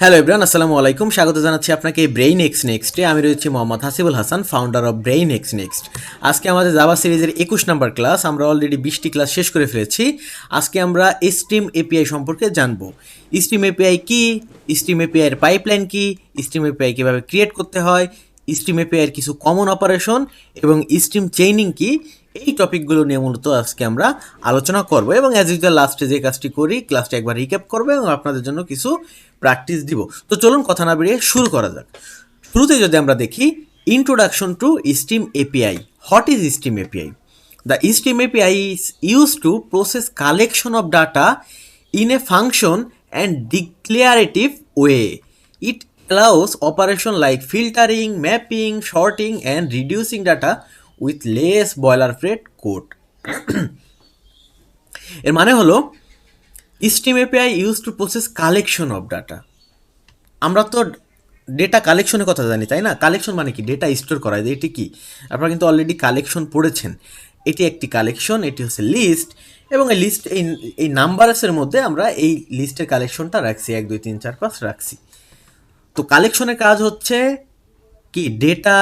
Hello everyone, আসসালামু আলাইকুম। স্বাগত জানাচ্ছি আপনাকে ব্রেইন এক্স নেক্সটে। আমি রয়েছি Mohammad Hasibul Hasan, founder of brain x next. আজকে আমাদের জাভা সিরিজের 21 নম্বর ক্লাস। আমরা অলরেডি 20টি ক্লাস শেষ করে ফেলেছি। আজকে আমরা স্ট্রিম এপিআই সম্পর্কে জানবো। স্ট্রিম এপিআই কি, স্ট্রিম এপিআই এর পাইপলাইন কি, স্ট্রিম এপিআই কীভাবে ক্রিয়েট করতে হয়, স্ট্রিম এপিআই এর কিছু কমন অপারেশন এবং স্ট্রিম চেইনিং কি, এই টপিকগুলো নিয়ে মূলত আজকে আমরা আলোচনা করব। এবং অ্যাজ ইউজুয়াল লাস্টে যে কাজটি করি, ক্লাসটা একবার রিক্যাপ করবো এবং আপনাদের জন্য কিছু প্র্যাকটিস দিব। তো চলুন কথা না বেরিয়ে শুরু করা যাক। শুরুতে যদি আমরা দেখি, introduction to stream API. What is stream API? The Stream API is used to process collection of data in a function and declarative way. It allows operation like filtering, mapping, sorting, and reducing data with less boilerplate code. এর মানে হলো Stream API used to process collection of data. আমরা তো data কালেকশনের কথা জানি, তাই না? কালেকশন মানে কি? ডেটা স্টোর করা। এটি কি? আপনারা কিন্তু অলরেডি কালেকশন পড়েছেন। এটি একটি কালেকশন, এটি হচ্ছে লিস্ট, এবং এই লিস্ট এই নাম্বারসের মধ্যে আমরা এই লিস্টের কালেকশনটা রাখছি, 1 2 3 4 5 রাখছি। তো কালেকশনের কাজ হচ্ছে কি? ডেটা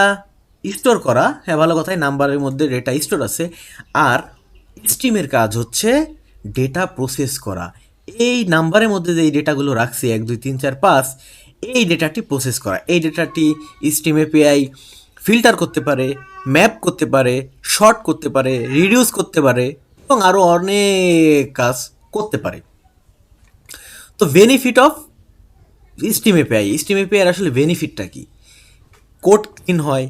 স্টোর করা। হ্যাঁ, ভালো কথাই, নাম্বারের মধ্যে ডেটা স্টোর আছে। আর স্ট্রিমের কাজ হচ্ছে ডেটা প্রসেস করা। এই নাম্বারের মধ্যে যে এই ডেটাগুলো রাখছি 1 2 3 4 5, এই ডেটাটি প্রসেস করা। এই ডেটাটি স্ট্রিম এপিআই ফিল্টার করতে পারে, ম্যাপ করতে পারে, শর্ট করতে পারে, রিডিউস করতে পারে এবং আরও অনেক কাজ করতে পারে। তো benefit of stream API, stream API এর আসলে বেনিফিটটা কি? কোড ক্লিন হয়,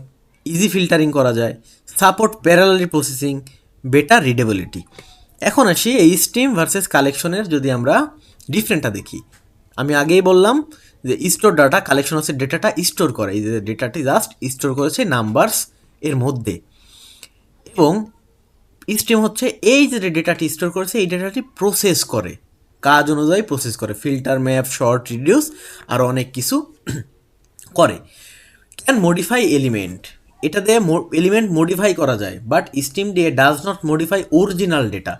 ইজি ফিল্টারিং করা যায়, support parallel processing, better readability. এখন আসি এই স্ট্রিম ভার্সেস কালেকশনের যদি আমরা ডিফারেন্টটা দেখি। আমি আগেই বললাম যে স্টোর ডাটা, কালেকশন হচ্ছে ডেটাটা স্টোর করে। এই যে ডেটাটি জাস্ট স্টোর করেছে নাম্বারস এর মধ্যে, এবং স্ট্রিম হচ্ছে এই যে ডেটাটি স্টোর করেছে এই ডেটাটি প্রসেস করে, কাজ অনুযায়ী প্রসেস করে, ফিল্টার, ম্যাপ, শর্ট, রিডিউস আরও অনেক কিছু করে। ক্যান মডিফাই এলিমেন্ট, এটা দিয়ে এলিমেন্ট মডিফাই করা যায়, বাট স্ট্রিম দিয়ে does not modify original data.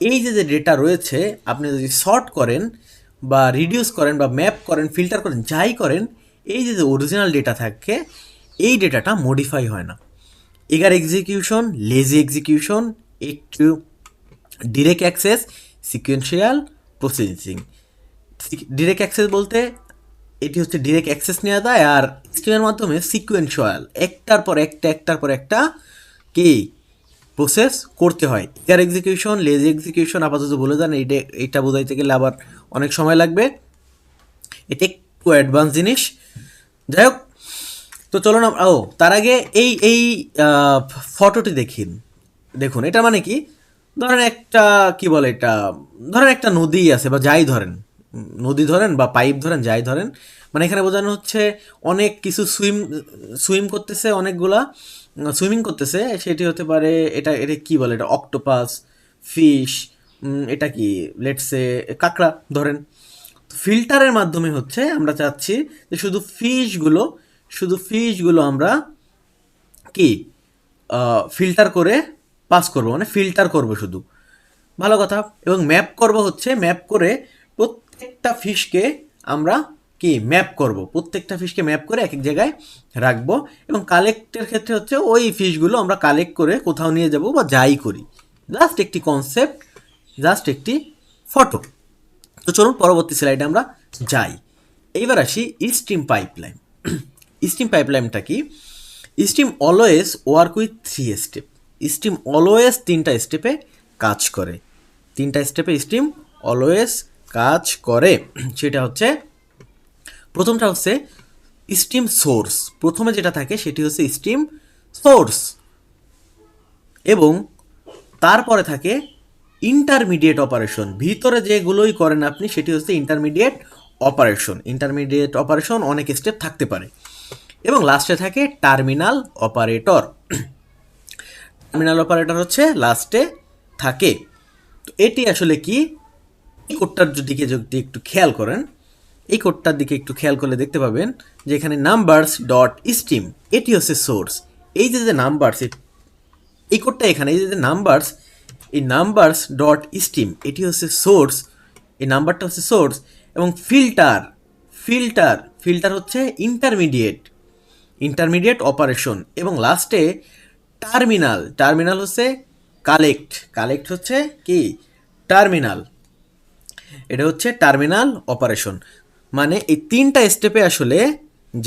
এই যে ডেটা রয়েছে, আপনি যদি শর্ট করেন বা রিডিউস করেন বা ম্যাপ করেন, ফিল্টার করেন, যাই করেন, এই যে অরিজিনাল ডেটা থাকে এই ডেটাটা মডিফাই হয় না। এগার এক্সিকিউশন, লেজি এক্সিকিউশন, একটু direct access, sequential processing. Direct access বলতে এটি হচ্ছে ডিরেক্ট অ্যাক্সেস নেওয়া যায়, আর স্ট্রিমের মাধ্যমে সিকুয়েন্সিয়াল, একটার পর একটা কি প্রসেস করতে হয়। এগার এক্সিকিউশন, লেজি এক্সিকিউশন আপাতত বলে যান, এটা বোঝাইতে গেলে আবার অনেক সময় লাগবে, এটা একটু অ্যাডভান্স জিনিস। যাই হোক, তো চলুন তার আগে এই ফটোটি দেখুন এটা মানে কি? ধরেন একটা, কি বলে এটা, ধরেন একটা নদী আছে, বা যাই ধরেন, নদী ধরেন বা পাইপ ধরেন, যাই ধরেন, মানে এখানে বোঝানো হচ্ছে অনেক কিছু সুইম করতেছে, অনেকগুলা সুইমিং করতেছে। সেটি হতে পারে, এটা এটা কি বলে, এটা অক্টোপাস, ফিশ, এটা কি, লেটসে কাঁকড়া ধরেন। ফিল্টারের মাধ্যমে হচ্ছে আমরা চাচ্ছি যে শুধু ফিশগুলো আমরা কি ফিল্টার করে পাস করব, মানে ফিল্টার করব শুধু, ভালো কথা। এবং ম্যাপ করব হচ্ছে, ম্যাপ করে প্রত্যেকটা ফিশকে আমরা কি প্রত্যেকটা ফিশকে ম্যাপ করে এক এক জায়গায় রাখবো। এবং কালেক্টের ক্ষেত্রে হচ্ছে ওই ফিশগুলো আমরা কালেক্ট করে কোথাও নিয়ে যাব বা যাই করি। জাস্ট একটি কনসেপ্ট, জাস্ট একটি ফটো। তো চলুন পরবর্তী স্লাইডে আমরা যাই। এইবার আসি স্ট্রিম পাইপলাইন। স্ট্রিম পাইপলাইনটা কি? Stream always work with 3 step. Stream always 3টা স্টেপে কাজ করে। 3টা স্টেপে স্ট্রিম অলওয়েজ কাজ করে। সেটা হচ্ছে, প্রথমটা হচ্ছে স্ট্রিম সোর্স। প্রথমে যেটা থাকে সেটি হচ্ছে স্ট্রিম সোর্স, এবং তারপরে থাকে ইন্টারমিডিয়েট অপারেশন। ভিতরে যেগুলোই করেন আপনি সেটি হচ্ছে ইন্টারমিডিয়েট অপারেশন। ইন্টারমিডিয়েট অপারেশন অনেক স্টেপ থাকতে পারে। এবং লাস্টে থাকে টার্মিনাল অপারেটর। টার্মিনাল অপারেটর হচ্ছে লাস্টে থাকে। তো এটি আসলে কি? এই কোডটার দিকে যদি একটু খেয়াল করেন, এই কোডটার দিকে একটু খেয়াল করলে দেখতে পাবেন যে এখানে নাম্বারস ডট স্ট্রিম, এটি হচ্ছে সোর্স। এই যে নাম্বারস, এই কোডটা এখানে, এই যে নাম্বারস, এই নাম্বারস ডট স্ট্রিম এটি হচ্ছে সোর্স, এই নাম্বারটা হচ্ছে সোর্স। এবং ফিল্টার, ফিল্টার হচ্ছে ইন্টারমিডিয়েট অপারেশন, এবং লাস্টে টার্মিনাল, টার্মিনাল হচ্ছে কালেক্ট হচ্ছে কি টার্মিনাল, এটা হচ্ছে টার্মিনাল অপারেশন। মানে এই তিনটা স্টেপে আসলে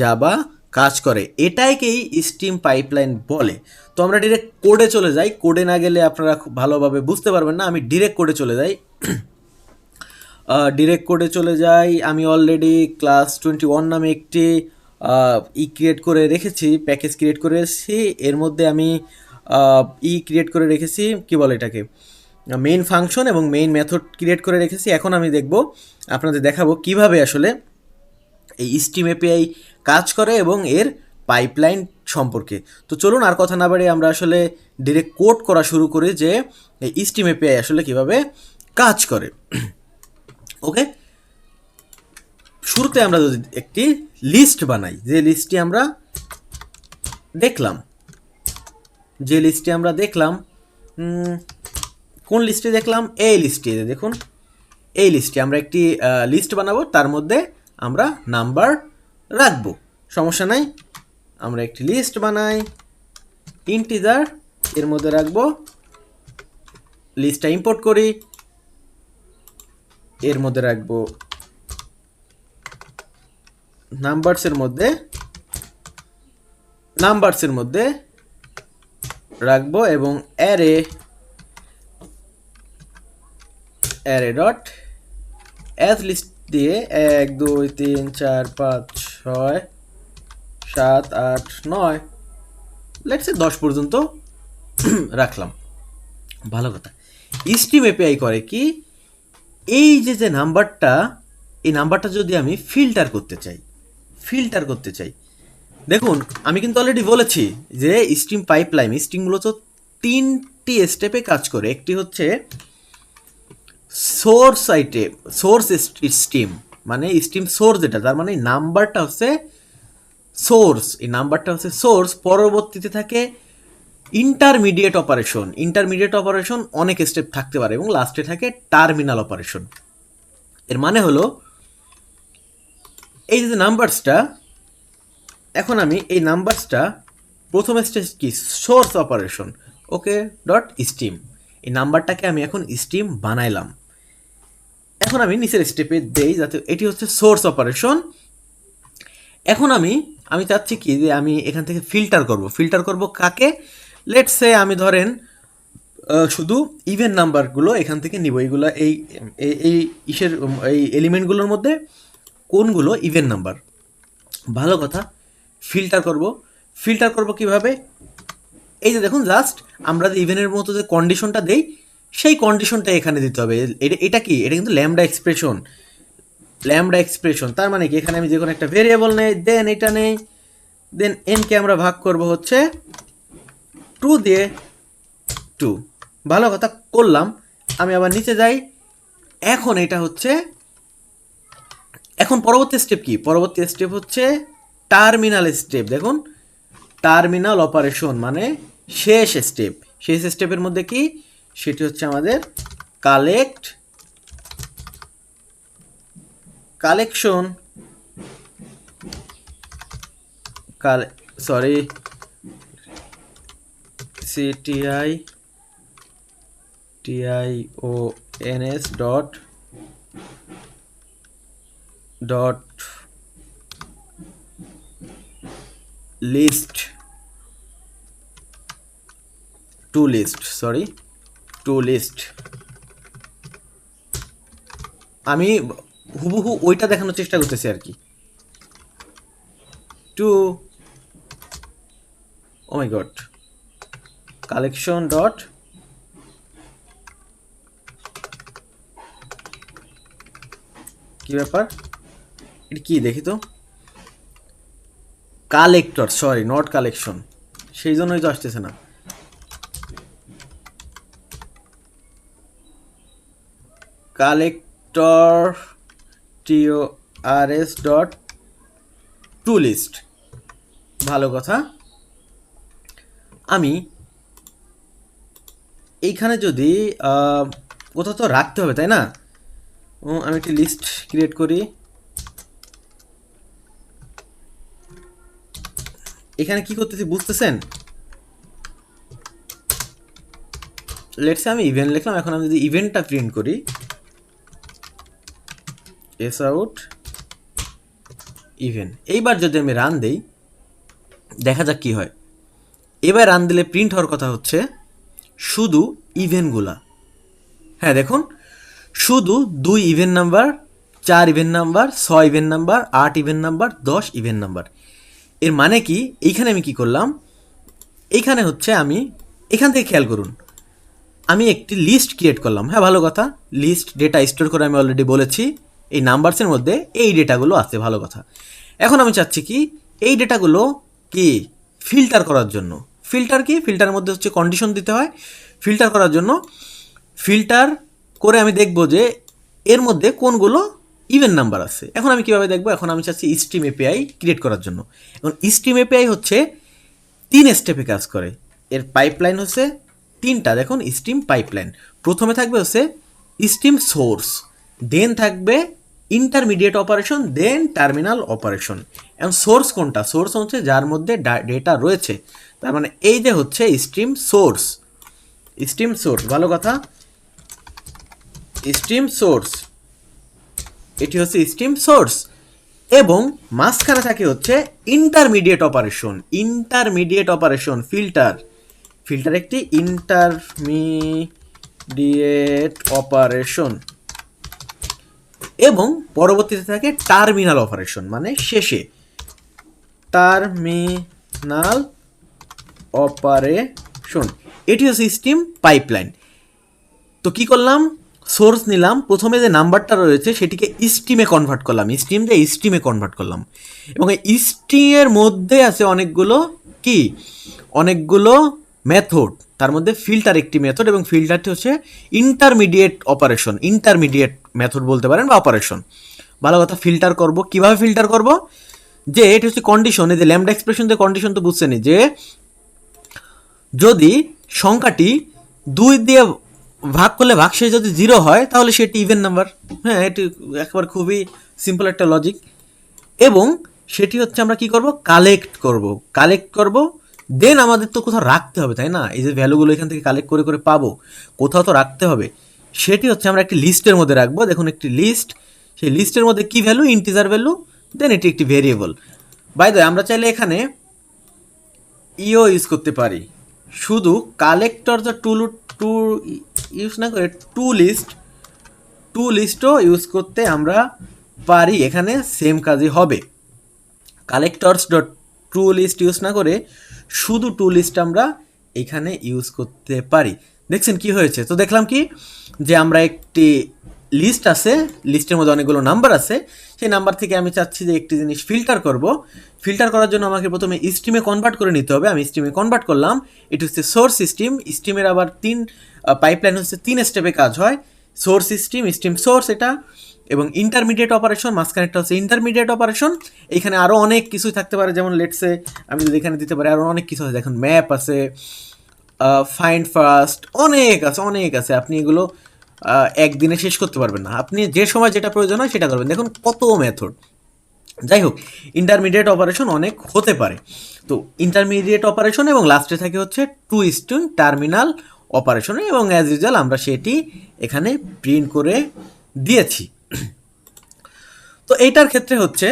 জাভা কাজ করে, এটাইকেই স্ট্রিম পাইপলাইন বলে। তো আমরা ডিরেক্ট কোডে চলে যাই, কোডে না গেলে আপনারা খুব ভালোভাবে বুঝতে পারবেন না, আমি ডিরেক্ট কোডে চলে যাই। আমি অলরেডি ক্লাস 21 নামে একটি ক্রিয়েট করে রেখেছি, প্যাকেজ ক্রিয়েট করেছি। এর মধ্যে আমি ক্রিয়েট করে রেখেছি, কি বলে এটাকে, মেইন ফাংশন এবং মেইন মেথড ক্রিয়েট করে রেখেছি। এখন আমি আপনাদের দেখাবো কিভাবে আসলে এই স্ট্রিম এপিআই কাজ করে এবং এর পাইপলাইন সম্পর্কে। তো চলুন আর কথা না বাড়িয়ে আমরা আসলে ডিরেক্ট কোড করা শুরু করি যে এই স্ট্রিম এপিআই আসলে কিভাবে কাজ করে। ওকে, শুরুতে আমরা যদি একটি লিস্ট বানাই, যে লিস্টটি আমরা দেখলাম, কোন লিস্টে দেখলাম, এই লিস্টে দেখুন, এই লিস্টে আমরা একটি লিস্ট বানাবো, তার মধ্যে আমরা নাম্বার রাখবো, সমস্যা নাই। আমরা একটি লিস্ট বানাই ইন্টিজার, এর মধ্যে রাখবো, লিস্টটা ইম্পোর্ট করি, এর মধ্যে রাখবো নাম্বারসের মধ্যে রাখবো, এবং অ্যারে ডট অ্যাজ লিস্ট দিয়ে 1 2 3 4 5 6 7 8 9 লেটস সে 10 পর্যন্ত রাখলাম। ভালো কথা। স্ট্রিম এপিআই করে কি, এই যে নাম্বারটা, এই নাম্বারটা যদি আমি ফিল্টার করতে চাই, দেখুন আমি কিন্তু অলরেডি বলেছি যে স্ট্রিম পাইপলাইন, স্ট্রিম মূলত 3টি স্টেপে কাজ করে। একটি হচ্ছে সোর্স স্ট্রিম, মানে স্ট্রিম সোর্স যেটা, তার মানে এই নাম্বারটা হচ্ছে সোর্স, পরবর্তীতে থাকে ইন্টারমিডিয়েট অপারেশন, অনেক স্টেপ থাকতে পারে, এবং লাস্টে থাকে টার্মিনাল অপারেশন। এর মানে হলো এই যে নাম্বারসটা, এখন আমি এই নাম্বারসটা প্রথম স্টেজ কি, সোর্স অপারেশন, ওকে ডট স্ট্রিম, এই নাম্বারটাকে আমি এখন স্ট্রিম বানাইলাম। এখন আমি নিচের স্টেপে দেই, যাতে এটি হচ্ছে সোর্স অপারেশন। এখন আমি চাচ্ছি কি যে আমি এখান থেকে ফিল্টার করব কাকে, লেটস সে আমি ধরেন শুধু ইভেন নাম্বারগুলো এখান থেকে নিব, এইগুলো এই এই এলিমেন্টগুলোর মধ্যে কোনগুলো ইভেন নাম্বার। ভালো কথা, ফিল্টার করব কিভাবে, এই যে দেখুন, জাস্ট আমরা যে ইভেনের মতো যে কন্ডিশনটা দেই, সেই কন্ডিশনটা এখানে দিতে হবে। এটা কি, এটা কিন্তু ল্যামডা এক্সপ্রেশন, তার মানে কি, এখানে আমি যে কোনো একটা ভেরিয়েবল নেই, দেন এনকে আমরা ভাগ করব হচ্ছে 2 দিয়ে 2। ভালো কথা, করলাম। আমি আবার নিচে যাই, এখন এটা হচ্ছে, এখন পরবর্তী স্টেপ কি, পরবর্তী স্টেপ হচ্ছে টার্মিনাল স্টেপ। দেখুন, টার্মিনাল অপারেশন মানে শেষ স্টেপের মধ্যে কি, সেটি হচ্ছে আমাদের collection, CTIONS dot list to list. আমি হুবহু ওইটা দেখানোর চেষ্টা করতেছি আর কি, oh my God, collection dot কি ব্যাপার, এটা কি দেখি তো, কালেক্টর, সরি নট কালেকশন, সেই জন্যই তো আসতেছে না। Collector TORS dot to list. ভালো কথা, আমি এইখানে যদি কোথাও তো রাখতে হবে, তাই না? আমি একটি লিস্ট ক্রিয়েট করি, এখানে কি করতেছি বুঝতেছেন? লেটসে আমি ইভেন্ট লিখলাম, এখন আমি যদি ইভেন্টটা প্রিন্ট করি, এস আউট ইভেন্ট, এইবার যদি আমি রান দেই দেখা যাক কি হয়। এবার রান দিলে প্রিন্ট হওয়ার কথা হচ্ছে শুধু ইভেন্টগুলা। হ্যাঁ দেখুন, শুধু 2 event number, 4 event number, 6 event number, 8 event number, 10 event number. এর মানে কি, এইখানে আমি কি করলাম, এইখানে হচ্ছে আমি এখান থেকে খেয়াল করুন, আমি একটি লিস্ট ক্রিয়েট করলাম। হ্যাঁ ভালো কথা, লিস্ট ডেটা স্টোর করে আমি অলরেডি বলেছি এই নাম্বারসের মধ্যে এই ডেটাগুলো আছে, ভালো কথা। এখন আমি চাচ্ছি কি এই ডেটাগুলো কি ফিল্টার করার জন্য। ফিল্টার কি, ফিল্টারের মধ্যে হচ্ছে কন্ডিশন দিতে হয়। ফিল্টার করার জন্য ফিল্টার করে আমি দেখব যে এর মধ্যে কোনগুলো ইভেন নাম্বার আছে। এখন আমি কীভাবে দেখবো, এখন আমি চাচ্ছি স্ট্রিম এপিআই ক্রিয়েট করার জন্য। এখন স্ট্রিম এপিআই হচ্ছে 3 স্টেপে কাজ করে। এর পাইপলাইন হচ্ছে 3টা, দেখুন স্ট্রিম পাইপলাইন। প্রথমে থাকবে হচ্ছে স্ট্রিম সোর্স, দেন থাকবে ইন্টারমিডিয়েট অপারেশন, দেন টার্মিনাল অপারেশন। এখন সোর্স কোনটা, সোর্স হচ্ছে যার মধ্যে ডেটা রয়েছে, তার মানে এই যে হচ্ছে স্ট্রিম সোর্স। স্ট্রিম সোর্স, ভালো কথা, স্ট্রিম সোর্স, এটি হচ্ছে স্ট্রিম সোর্স। এবং মাঝখানে থাকে হচ্ছে intermediate operation. Intermediate operation filter, filter একটি ইন্টারমিডিয়েট অপারেশন। এবং পরবর্তীতে থাকে টার্মিনাল অপারেশন, মানে শেষে টার্মিনাল অপারেশন। এটি হচ্ছে স্ট্রিম পাইপলাইন। তো কি করলাম, সোর্স নিলাম, প্রথমে যে নাম্বারটা রয়েছে সেটিকে স্ট্রিমে কনভার্ট করলাম, স্ট্রিম দিয়ে স্ট্রিমে কনভার্ট করলাম। এবং এই স্ট্রিমের মধ্যে আছে অনেকগুলো কি, অনেকগুলো মেথড, তার মধ্যে ফিল্টার একটি মেথড, এবং ফিল্টারটি হচ্ছে ইন্টারমিডিয়েট অপারেশন, ইন্টারমিডিয়েট মেথড বলতে পারেন বা অপারেশন। ভালো কথা, ফিল্টার করব, কিভাবে ফিল্টার করব, যে এটি হচ্ছে কন্ডিশন, এই যে ল্যামডা এক্সপ্রেশন যে কন্ডিশন তো বুঝছেনই, যে যদি সংখ্যাটি 2 দিয়ে ভাগ করলে ভাগশেষ যদি 0 হয় তাহলে সেটি ইভেন নাম্বার। হ্যাঁ, এটি একবার খুবই সিম্পল একটা লজিক। এবং সেটি হচ্ছে আমরা কি করব, কালেক্ট করব, কালেক্ট করব, দেন আমাদের তো কোথাও রাখতে হবে, তাই না? এই যে ভ্যালুগুলো এখান থেকে কালেক্ট করে করে পাবো, কোথাও তো রাখতে হবে। সেটি হচ্ছে আমরা একটি লিস্টের মধ্যে রাখবো। দেখুন একটি লিস্ট, সেই লিস্টের মধ্যে কি ভ্যালু, ইন্টিজার ভ্যালু, দেন এটি একটি ভেরিয়েবল। বাই দ্য ওয়ে, আমরা চাইলে এখানে ইও ইউজ করতে পারি, শুধু কালেক্টর যে টু ইউজ না করে টু লিস্টও ইউজ করতে আমরা পারি, এখানে সেম কাজই হবে। Collectors dot to list use না করে শুধু টু লিস্ট আমরা এখানে ইউজ করতে পারি। দেখছেন কি হয়েছে? তো দেখলাম কি, যে আমরা একটি লিস্ট আছে, লিস্টের মধ্যে অনেকগুলো নাম্বার আছে, সেই নাম্বার থেকে আমি চাচ্ছি যে একটি জিনিস ফিল্টার করব। ফিল্টার করার জন্য আমাকে প্রথমে স্ট্রিমে কনভার্ট করে নিতে হবে। আমি স্ট্রিমে কনভার্ট করলাম, এটি হচ্ছে সোর্স স্ট্রিম। স্ট্রিমের আবার 3 পাইপলাইন হচ্ছে 3 স্টেপে কাজ হয়, সোর্স স্ট্রিম, স্ট্রিম সোর্স এটা, এবং ইন্টারমিডিয়েট অপারেশন, মাঝখানে একটা হচ্ছে ইন্টারমিডিয়েট অপারেশন। এখানে আরও অনেক কিছুই থাকতে পারে, যেমন লেটসে আমি যদি এখানে দিতে পারি আরও অনেক কিছু আছে, দেখুন ম্যাপ আছে, ফাইন্ড ফার্স্ট, অনেক আছে, অনেক আছে। আপনি এগুলো একদিনে শেষ করতে পারবেন না, আপনি যে সময় যেটা প্রয়োজন হয় সেটা করবেন। দেখুন কত মেথড। যাই হোক, ইন্টারমিডিয়েট অপারেশন অনেক হতে পারে। তো ইন্টারমিডিয়েট অপারেশন এবং লাস্টে থাকে হচ্ছে টু স্ট্রিম টার্মিনাল অপারেশন, এবং অ্যাজ ইউজুয়াল আমরা সেটি এখানে প্রিন্ট করে দিয়েছি। তো এইটার ক্ষেত্রে হচ্ছে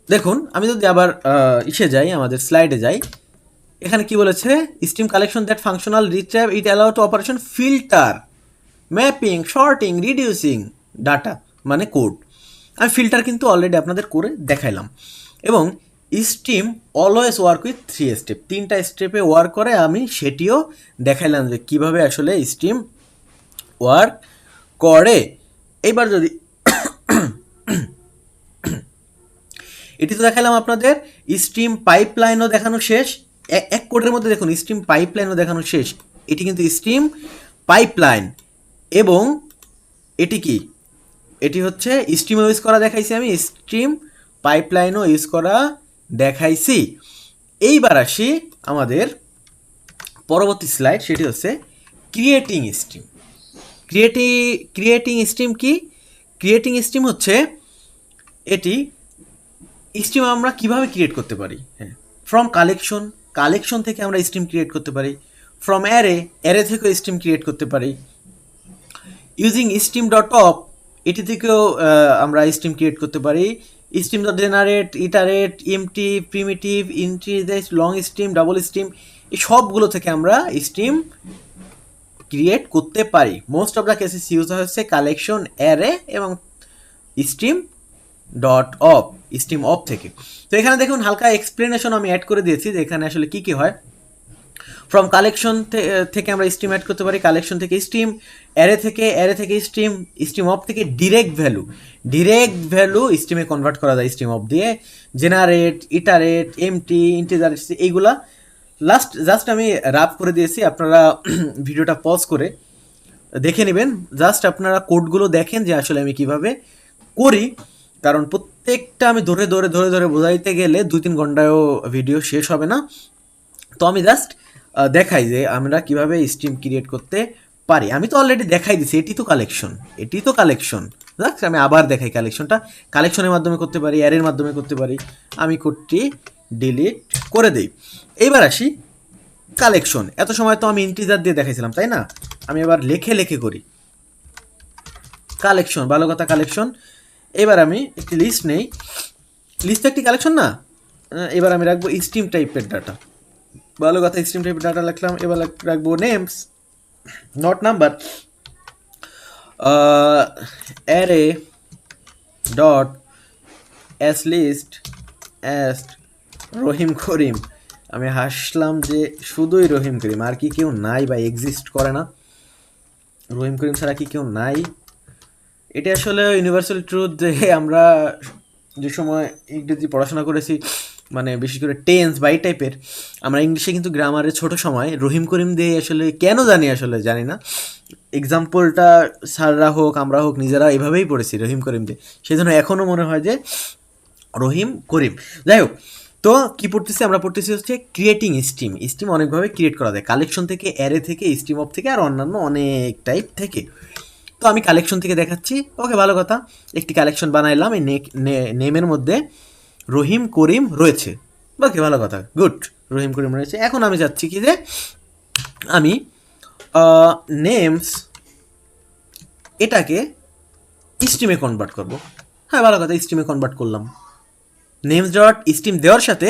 দেখুন, আমি যদি আবার ইসে যাই, আমাদের স্লাইডে যাই, এখানে কি বলেছে, stream collection that functional retrieve it allow to operation filter, mapping, sorting, reducing data, মানে কোড। আমি ফিল্টার কিন্তু অলরেডি আপনাদের করে দেখাইলাম। এবং stream always work with 3 step, 3টা স্টেপে ওয়ার্ক করে, আমি সেটিও দেখাইলাম যে কীভাবে আসলে স্ট্রিম ওয়ার্ক করে। এইবার যদি এটি তো দেখালাম আপনাদের, স্ট্রিম পাইপলাইনও দেখানো শেষ, এক কোডের মধ্যে দেখুন স্ট্রিম পাইপলাইনও দেখানো শেষ। এটি কিন্তু স্ট্রিম পাইপলাইন, এবং এটি কি, এটি হচ্ছে স্ট্রিম ইউজ করা দেখাইছি, আমি স্ট্রিম পাইপলাইনও ইউজ করা দেখাইছি। এইবার আসি আমাদের পরবর্তী স্লাইড, সেটি হচ্ছে ক্রিয়েটিং স্ট্রিম। ক্রিয়েটিং স্ট্রিম কি, ক্রিয়েটিং স্ট্রিম হচ্ছে এটি স্ট্রিম আমরা কিভাবে ক্রিয়েট করতে পারি? হ্যাঁ, ফ্রম কালেকশন, কালেকশন থেকে আমরা স্ট্রিম ক্রিয়েট করতে পারি। ফ্রম অ্যারে, অ্যারে থেকেও স্ট্রিম ক্রিয়েট করতে পারি। ইউজিং স্ট্রিম ডট অপ, এটি থেকেও আমরা স্ট্রিম ক্রিয়েট করতে পারি। Stream dot generate, iterate, empty, primitive, ইন্টিজাইজ, লং স্ট্রিম, ডাবল স্ট্রিম, এই সবগুলো থেকে আমরা স্ট্রিম ক্রিয়েট করতে পারি। Most of the cases use হচ্ছে কালেকশন, অ্যারে এবং stream dot of, stream of থেকে। তো এখানে দেখুন হালকা এক্সপ্লেনেশন আমি অ্যাড করে দিয়েছি যে এখানে আসলে কী কী হয়। ফ্রম কালেকশন থেকে আমরা স্ট্রিম অ্যাড করতে পারি, কালেকশন থেকে স্ট্রিম, অ্যারে থেকে স্ট্রিম, স্ট্রিম অফ থেকে ডিরেক্ট ভ্যালু স্ট্রিমে কনভার্ট করা যায় স্ট্রিম অফ দিয়ে। জেনারেট, ইটারেট, এমটি, ইন্টিজার, এইগুলা জাস্ট আমি রাফ করে দিয়েছি, আপনারা ভিডিওটা পজ করে দেখে নেবেন। জাস্ট আপনারা কোডগুলো দেখেন যে আসলে আমি কিভাবে করি, কারণ প্রত্যেকটা আমি ধরে বোঝাইতে গেলে 2-3 ঘন্টায়ও ভিডিও শেষ হবে না। তো আমি জাস্ট দেখাই যে আমরা কিভাবে স্ট্রিম ক্রিয়েট করতে পারি। আমি তো অলরেডি দেখাই দিছি, এটি তো কালেকশন। জাস্ট আমি আবার দেখাই কালেকশনটা। কালেকশনের মাধ্যমে করতে পারি, অ্যারের মাধ্যমে করতে পারি। আমি কোডটি ডিলিট করে দেই। এইবার আসি কালেকশন। এত সময় তো আমি ইন্টিজার দিয়ে দেখাইছিলাম, তাই না? আমি এবার লেখে করি কালেকশন। ভালো কথা, কালেকশন। এবার আমি একটি লিস্ট নেই, লিস্ট একটি কালেকশন না। এবার আমি রাখবো স্ট্রিম টাইপের ডাটা। ভালো কথা, স্ট্রিম টাইপের ডাটা রাখলাম। এবার রাখবো names, not number, array dot as list as Rahim Karim. আমি হাসলাম যে শুধুই রহিম করিম, আর কি কেউ নাই বা এক্সিস্ট করে না? রহিম করিম ছাড়া কি কেউ নাই? এটা আসলে ইউনিভার্সাল ট্রুথ যে আমরা যে সময় ইংরেজি পড়াশোনা করেছি, মানে বিশেষ করে টেন্স বা এই টাইপের, আমরা ইংলিশে কিন্তু গ্রামারে ছোট সময় রহিম করিম দিয়ে আসলে কেন জানি না, এক্সাম্পলটা স্যাররা হোক আমরা হোক নিজেরা এভাবেই পড়েছি রহিম করিম দিয়ে, সেই জন্য এখনও মনে হয় যে রহিম করিম। যাই হোক, তো কী পড়তেছি আমরা? পড়তেছি হচ্ছে ক্রিয়েটিং স্ট্রিম। স্ট্রিম অনেকভাবে ক্রিয়েট করা যায়, কালেকশন থেকে, অ্যারে থেকে, স্ট্রিম অফ থেকে, আর অন্যান্য অনেক টাইপ থেকে। তো আমি কালেকশন থেকে দেখাচ্ছি। ওকে, ভালো কথা, একটি কালেকশন বানাইলাম। এই নেমের মধ্যে রহিম করিম রয়েছে। ওকে, ভালো কথা, গুড, রহিম করিম রয়েছে। এখন আমি চাচ্ছি কি যে আমি নেমস এটাকে স্ট্রিমে কনভার্ট করব। হ্যাঁ, ভালো কথা, স্ট্রিমে কনভার্ট করলাম। নেমস ডট স্ট্রিম দেওয়ার সাথে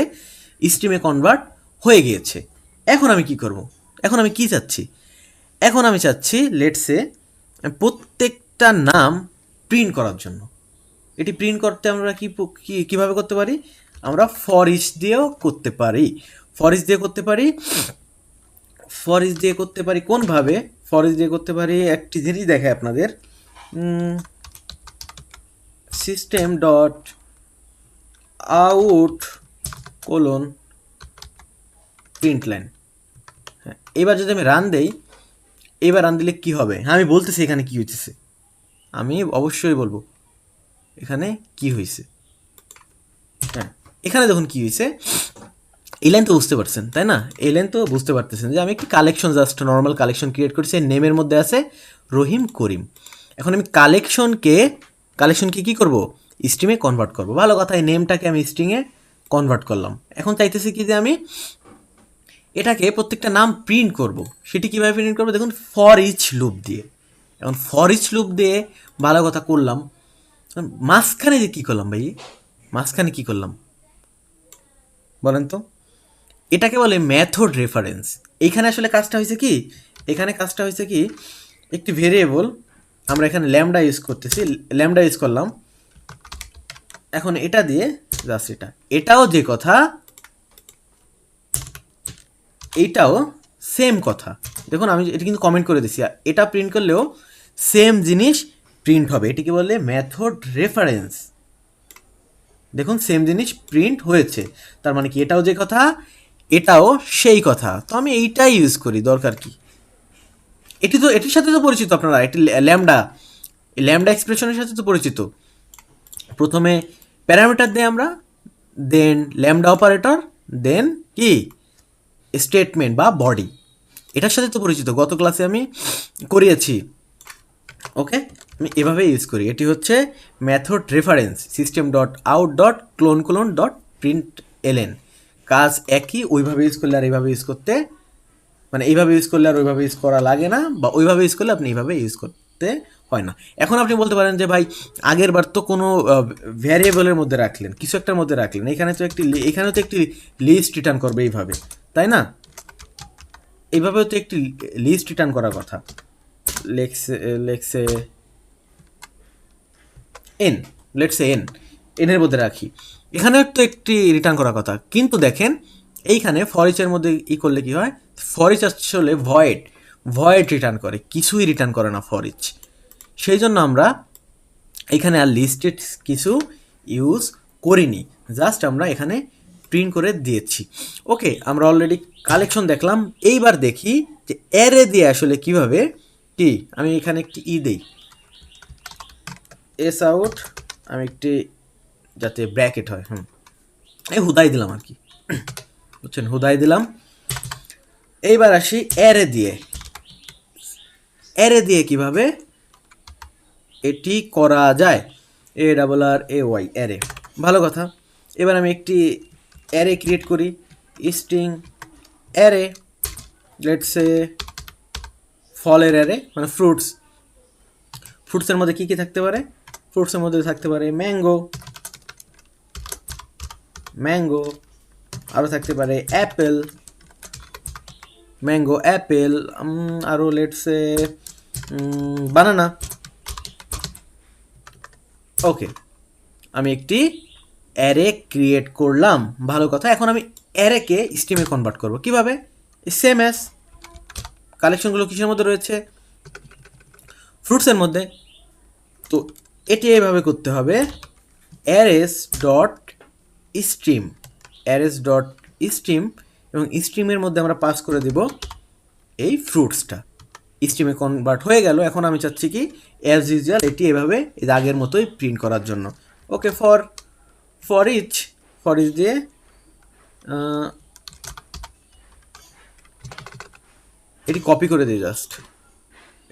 স্ট্রিমে কনভার্ট হয়ে গিয়েছে। এখন আমি কি করব? এখন আমি কি চাচ্ছি? এখন আমি চাচ্ছি লেটসে প্রত্যেকটা নাম প্রিন্ট করার জন্য। এটি প্রিন্ট করতে আমরা কীভাবে করতে পারি? আমরা ফর ইচ দিয়েও করতে পারি। ফর ইচ দিয়ে করতে পারি কোনভাবে? ফর ইচ দিয়ে করতে পারি, একটি জিনিস দেখায় আপনাদের। System dot out colon print line. হ্যাঁ, এবার যদি আমি রান দেই, এবার রান দিলে কী হবে? হ্যাঁ, আমি বলতেছি এখানে কী হইতেছে, আমি অবশ্যই বলবো এখানে কি হয়েছে। হ্যাঁ, এখানে দেখুন কি হয়েছে। এই লাইন তো বুঝতে পারছেন, তাই না? এই লাইন তো বুঝতে পারতেছেন যে আমি একটি collection, just normal collection create করেছি। নেমের মধ্যে আছে রহিম করিম। এখন আমি কালেকশনকে কী করব? স্ট্রিমে কনভার্ট করব। ভালো কথা, এই নেমটাকে আমি স্ট্রিংয়ে কনভার্ট করলাম। এখন চাইতেছি কি যে আমি এটাকে প্রত্যেকটা নাম প্রিন্ট করব। সেটি কীভাবে প্রিন্ট করবো? দেখুন, ফর ইচ লুপ দিয়ে। এখন ফর ইচ লুপ দিয়ে ভালো কথা করলাম, মাঝখানে যে কী করলাম ভাই? মাঝখানে কী করলাম বলেন তো? এটাকে বলে মেথড রেফারেন্স। এইখানে আসলে কাজটা হয়েছে কি? একটি ভেরিয়েবল আমরা এখানে ল্যামডা ইউজ করতেছি, ল্যামডা ইউজ করলাম। এখন এটা দিয়ে জাস্ট এটাও যে কথা, এইটাও সেম কথা। দেখুন, আমি এটা কিন্তু কমেন্ট করে দিছি, এটা প্রিন্ট করলেও সেম জিনিস প্রিন্ট হবে। এটিকে বলে মেথড রেফারেন্স। দেখুন, সেম জিনিস প্রিন্ট হয়েছে, তার মানে কি এটাও যে কথা, এটাও সেই কথা। তো আমি এইটাই ইউজ করি, দরকার কি? এটির সাথে তো পরিচিত আপনারা, এটি ল্যামডা এক্সপ্রেশনের সাথে তো পরিচিত। প্রথমে প্যারামিটার দেই আমরা, দেন ল্যামডা অপারেটর, দেন কি স্টেটমেন্ট বা বডি। এটার সাথে তো পরিচিত, গত ক্লাসে আমি করিয়েছি। ওকে, আমি এভাবে ইউজ করি। এটি হচ্ছে method reference system dot out dot colon colon dot print LN. কাজ একই, ওইভাবে ইউজ করলে আর এইভাবে ইউজ করতে, মানে এইভাবে ইউজ করলে আর ওইভাবে ইউজ করা লাগে না, বা ওইভাবে ইউজ করলে আপনি এইভাবে ইউজ করতে হয় না। এখন আপনি বলতে পারেন যে ভাই আগের বার তো কোনো ভ্যারিয়েবলের মধ্যে রাখলেন, কিছু একটার মধ্যে রাখলেন, এখানে তো একটি লিস্ট রিটার্ন করবে এইভাবে, তাই না? এইভাবেও তো একটি লিস্ট রিটার্ন করার কথা। লেক্সে এন, লেটসে এনের মধ্যে রাখি, এখানেও তো একটি রিটার্ন করার কথা। কিন্তু দেখেন এইখানে ফরিচের মধ্যে করলে কি হয়, ফরিচ আসলে ভয়েড রিটার্ন করে, কিছুই রিটার্ন করে না ফরিচ। সেই জন্য আমরা এখানে আর লিস্টেড কিছু ইউজ করিনি, জাস্ট আমরা এখানে প্রিন্ট করে দিয়েছি। ওকে, আমরা অলরেডি কালেকশন দেখলাম। এইবার দেখি যে অ্যারে দিয়ে আসলে কিভাবে কি, আমি এখানে একটি দেই, এস আউট, আমি একটি যাতে ব্র্যাকেট হয়, এই হুদাই দিলাম আর কি, বুঝছেন, হুদাই দিলাম। এইবার আসি অ্যারে দিয়ে কিভাবে এটি করা যায়, ARR অ্যারে, ভালো কথা। এবার আমি একটি অ্যারে ক্রিয়েট করি, স্ট্রিং অ্যারে, লেটসে ফলের অ্যারে, মানে ফ্রুটসের মধ্যে কী কী থাকতে পারে, ফ্রুটসের মধ্যে থাকতে পারে ম্যাঙ্গো, আরও থাকতে পারে অ্যাপেল, আরও লেটসে বানানা। ওকে, আমি একটি অ্যারে ক্রিয়েট করলাম, ভালো কথা। এখন আমি অ্যারেকে স্ট্রিমে কনভার্ট করব কিভাবে, সেম অ্যাজ কালেকশনগুলো কিসের মধ্যে রয়েছে, ফ্রুটসের মধ্যে। তো এটি এইভাবে করতে হবে, অ্যারেস ডট স্ট্রিম, এবং স্ট্রিমের মধ্যে আমরা পাস করে দেব এই ফ্রুটসটা, স্ট্রিমে কনভার্ট হয়ে গেল। এখন আমি চাচ্ছি কি অ্যাজ ইউজুয়াল এটি এভাবে আগের মতোই প্রিন্ট করার জন্য। ওকে, ফর ইচ দিয়ে এটি কপি করে দিই, জাস্ট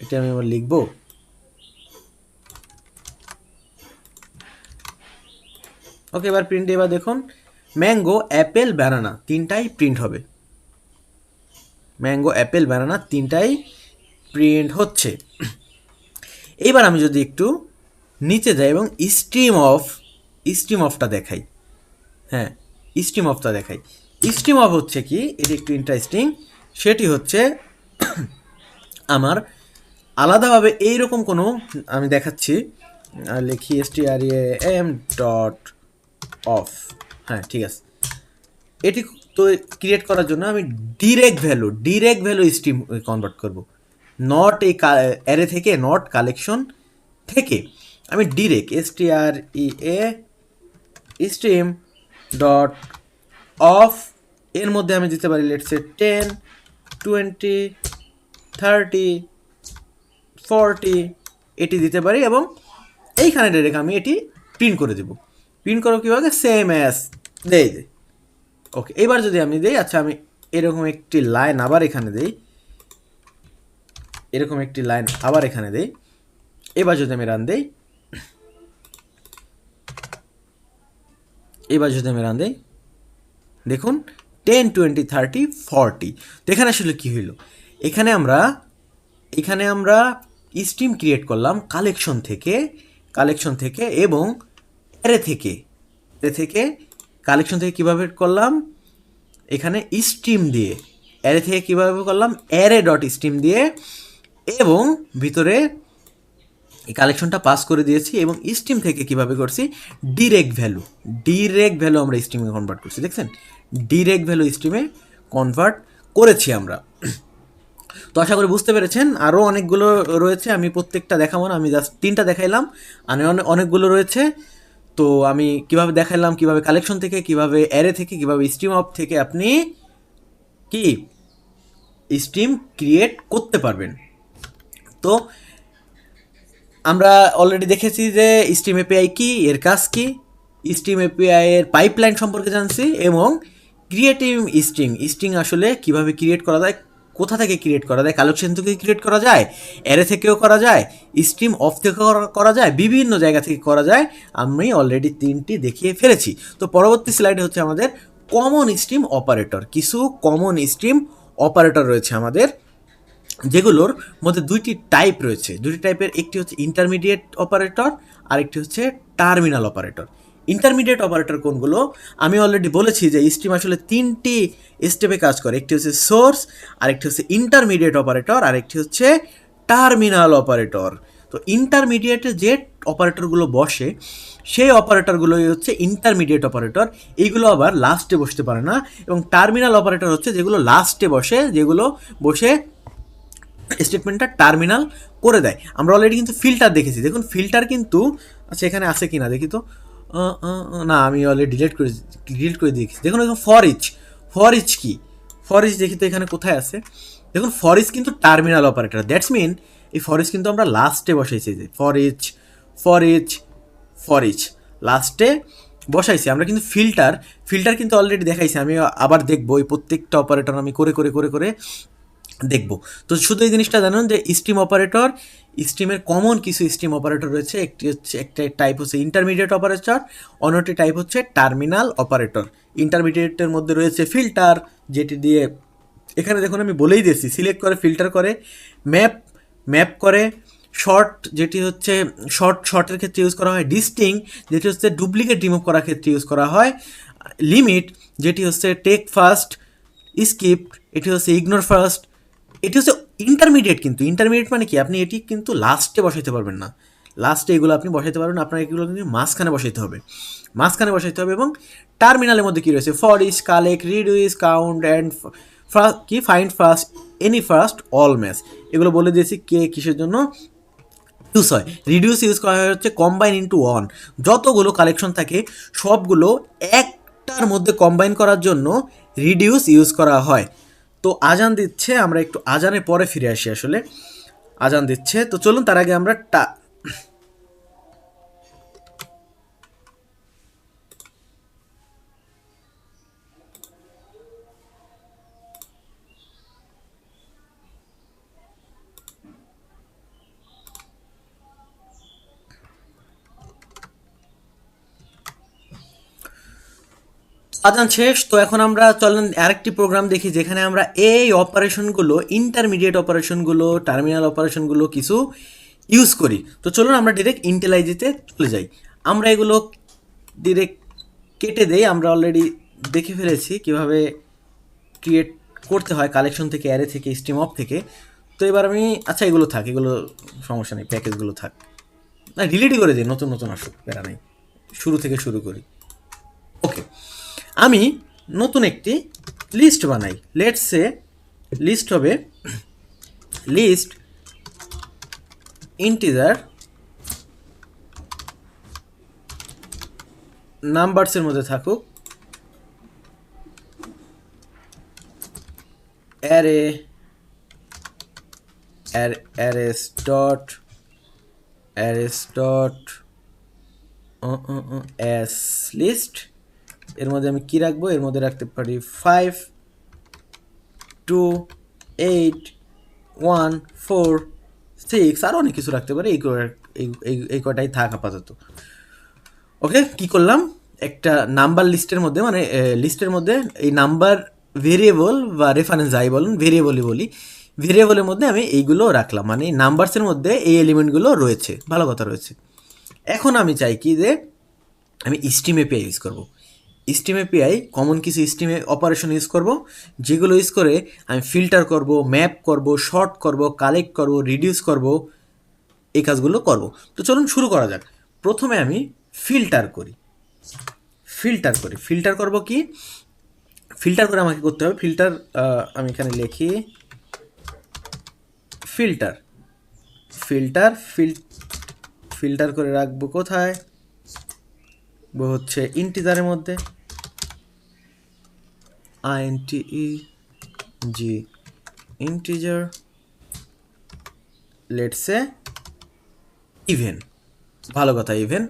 এটি আমি আবার লিখবো। ওকে, এবার প্রিন্ট, এবার দেখুন ম্যাঙ্গো অ্যাপেল ব্যানানা তিনটাই প্রিন্ট হবে, তিনটাই প্রিন্ট হচ্ছে। এবার আমি যদি একটু নিচে যাই এবং স্ট্রিম অফটা দেখাই, হ্যাঁ স্ট্রিম অফ হচ্ছে কি, এটি একটু ইন্টারেস্টিং। সেটি হচ্ছে আমার আলাদাভাবে এইরকম কোনো, আমি দেখাচ্ছি, লিখি stram ডট অফ, হ্যাঁ ঠিক আছে। এটি তো ক্রিয়েট করার জন্য আমি ডিরেক্ট ভ্যালু স্ট্রিম কনভার্ট করব, নট এই অ্যারে থেকে, নট কালেকশন থেকে, আমি ডিরেক্ট স্ট্রিম ডট অফ, এর মধ্যে আমি দিতে পারি লেটসে 10, 20, 30, 40 এটি দিতে পারি, এবং এইখানে ডাইরেক্ট আমি এটি প্রিন্ট করে দেব। প্রিন্ট করো কীভাবে, সেম অ্যাজ দেই। ওকে, এবার যদি আমি দেই, আচ্ছা আমি এরকম একটি লাইন আবার এখানে দেই, এবার যদি আমি রান দেই, দেখুন 10, 20, 30, 40। তো এখানে আসলে কী হইল, এখানে আমরা স্ট্রিম ক্রিয়েট করলাম কালেকশন থেকে এবং অ্যারে থেকে কালেকশন থেকে কীভাবে করলাম, এখানে স্ট্রিম দিয়ে, অ্যারে থেকে কীভাবে করলাম, অ্যারে ডট স্ট্রিম দিয়ে, এবং ভিতরে এই কালেকশনটা পাস করে দিয়েছি, এবং স্ট্রিম থেকে কিভাবে করছি, ডিরেক্ট ভ্যালু আমরা স্ট্রিমে কনভার্ট করছি, দেখছেন, ডিরেক্ট ভ্যালু স্ট্রিমে কনভার্ট করেছি আমরা। তো আশা করি বুঝতে পেরেছেন। আরও অনেকগুলো রয়েছে, আমি প্রত্যেকটা দেখাবো না, আমি জাস্ট 3টা দেখাইলাম, অনেকগুলো রয়েছে। তো আমি কিভাবে দেখাইলাম, কিভাবে কালেকশন থেকে, কিভাবে অ্যারে থেকে, কিভাবে স্ট্রিম অফ থেকে আপনি কি স্ট্রিম ক্রিয়েট করতে পারবেন। তো আমরা অলরেডি দেখেছি যে স্ট্রিম এপিআই কি, এর কাজ কি, স্ট্রিম এপিআই এর পাইপলাইন সম্পর্কে জানছি, এবং ক্রিয়েটিভ স্ট্রিং আসলে কিভাবে ক্রিয়েট করা যায় কোথা থেকে ক্রিয়েট করা যায়, কালেকশন থেকে ক্রিয়েট করা যায়, অ্যারে থেকেও করা যায়, স্ট্রিম অফ থেকেও করা যায়, বিভিন্ন জায়গা থেকে করা যায়। আমি অলরেডি 3টি দেখিয়ে ফেলেছি। তো পরবর্তী স্লাইডে হচ্ছে আমাদের কমন স্ট্রিম অপারেটর। কিছু কমন স্ট্রিম অপারেটর রয়েছে আমাদের, যেগুলোর মধ্যে 2টি টাইপ রয়েছে। 2টি টাইপের, একটি হচ্ছে ইন্টারমিডিয়েট অপারেটর আর একটি হচ্ছে টার্মিনাল অপারেটর। ইন্টারমিডিয়েট অপারেটর কোনগুলো? আমি অলরেডি বলেছি যে স্ট্রিম আসলে 3টি স্টেপে কাজ করে। একটি হচ্ছে সোর্স, আরেকটি হচ্ছে ইন্টারমিডিয়েট অপারেটর, আরেকটি হচ্ছে টার্মিনাল অপারেটর। তো ইন্টারমিডিয়েটে যে অপারেটরগুলো বসে সেই অপারেটরগুলোই হচ্ছে ইন্টারমিডিয়েট অপারেটর। এইগুলো আবার লাস্টে বসতে পারে না। এবং টার্মিনাল অপারেটর হচ্ছে যেগুলো লাস্টে বসে, যেগুলো বসে স্টেটমেন্টটা টার্মিনাল করে দেয়। আমরা অলরেডি কিন্তু ফিল্টার দেখেছি। দেখুন ফিল্টার কিন্তু, আচ্ছা এখানে আছে কি না দেখি তো। না, আমি অলরেডি ডিলিট করে দিয়েছি। দেখুন এখন ফর ইচ কি, ফর ইচ দেখি তো এখানে কোথায় আছে। দেখুন ফর ইচ কিন্তু টার্মিনাল অপারেটর। দ্যাটস মিন এই ফর ইচ কিন্তু আমরা লাস্টে বসাইছি, যে ফর ইচ লাস্টে বসাইছি আমরা। কিন্তু ফিল্টার কিন্তু অলরেডি দেখাইছি। আমি আবার দেখবো এই প্রত্যেকটা অপারেটর আমি করে করে করে করে দেখব। তো শুধু এই জিনিসটা জানুন যে স্ট্রিম অপারেটর, স্ট্রিমের কমন কিছু স্ট্রিম অপারেটর রয়েছে। একটা টাইপ হচ্ছে ইন্টারমিডিয়েট অপারেটর, অন্যটি টাইপ হচ্ছে টার্মিনাল অপারেটর। ইন্টারমিডিয়েটের মধ্যে রয়েছে ফিল্টার, যেটি দিয়ে এখানে দেখুন আমি বলেই দিয়েছি, সিলেক্ট করে ফিল্টার করে, ম্যাপ করে, শর্ট যেটি হচ্ছে শর্টের ক্ষেত্রে ইউজ করা হয়, ডিস্টিং যেটি হচ্ছে ডুপ্লিকেট রিমুভ করার ক্ষেত্রে ইউজ করা হয়, লিমিট যেটি হচ্ছে টেক ফার্স্ট, স্কিপ এটি হচ্ছে ইগনোর ফার্স্ট। এটি হচ্ছে ইন্টারমিডিয়েট। কিন্তু ইন্টারমিডিয়েট মানে কি, আপনি এটি কিন্তু লাস্টে বসাইতে পারবেন না। লাস্টে এগুলো আপনি বসাইতে পারবেন, আপনার এগুলো কিন্তু মাঝখানে বসাইতে হবে, এবং টার্মিনালের মধ্যে কী রয়েছে, forEach, collect, reduce, count and কি find first, any first, all match. এগুলো বলে দিয়েছি কে কিসের জন্য ইউজ হয়। রিডিউস ইউজ করা হয় হচ্ছে কম্বাইন ইন্টু ওয়ান। যতগুলো কালেকশন থাকে সবগুলো একটার মধ্যে কম্বাইন করার জন্য রিডিউস ইউজ করা হয়। তো আজান দিচ্ছে, আমরা একটু আজানের পরে ফিরে আসি। আসলে আজান দিচ্ছে, তো চলুন তার আগে আমরা আজান শেষ। তো এখন আমরা চলেন আরেকটি প্রোগ্রাম দেখি, যেখানে আমরা এই অপারেশনগুলো, ইন্টারমিডিয়েট অপারেশনগুলো, টার্মিনাল অপারেশনগুলো কিছু ইউজ করি। তো চলুন আমরা ডিরেক্ট ইন্টেলাইজিতে চলে যাই। আমরা এগুলো ডিরেক্ট কেটে দেই। আমরা অলরেডি দেখে ফেলেছি কীভাবে ক্রিয়েট করতে হয় কালেকশন থেকে, অ্যারে থেকে, স্ট্রিম অফ থেকে। তো এবার আমি, আচ্ছা এগুলো থাক, এগুলো সমস্যা নেই, প্যাকেজগুলো থাক, না ডিলিটই করে দিই, নতুন নতুন আসুক, প্যারা নেই, শুরু থেকে শুরু করি। ওকে, আমি নতুন একটি লিস্ট বানাই। লেটস সে লিস্ট হবে লিস্ট ইন্টিজার নাম্বারসের মধ্যে থাকুক, অ্যারেস ডট এস লিস্ট। এর মধ্যে আমি কি রাখবো, এর মধ্যে রাখতে পারি 5 2 8 1 4 6, আরও অনেক কিছু রাখতে পারি। এই কটাই থাক আপাতত। ওকে, কি করলাম, একটা নাম্বার লিস্টের মধ্যে, মানে লিস্টের মধ্যে এই নাম্বার ভেরিয়েবল বা রেফারেন্স যাই বলুন, ভেরিয়েবলই বলি, ভেরিয়েবলের মধ্যে আমি এইগুলো রাখলাম, মানে নাম্বারসের মধ্যে এই এলিমেন্টগুলো রয়েছে, ভালো কথা রয়েছে। এখন আমি চাই কি যে আমি স্ট্রিম এপিআই ইউজ করব। স্ট্রিম এপিআই কমন কিছু স্ট্রিম অপারেশন ইউজ করব, যেগুলো ইউজ করে আমি ফিল্টার করব, ম্যাপ করব, শর্ট করব, কালেক্ট করব, রিডিউস করব, এই কাজগুলো করব। তো চলুন শুরু করা যাক। প্রথমে আমি ফিল্টার করব কি, ফিল্টার করে আমাকে করতে হবে ফিল্টার। আমি এখানে লিখি ফিল্টার করে রাখবো কোথায়, হচ্ছে ইন্টিজারের মধ্যে, ইন্টিজার, লেটস সে ইভেন, ভালো কথা ইভেন।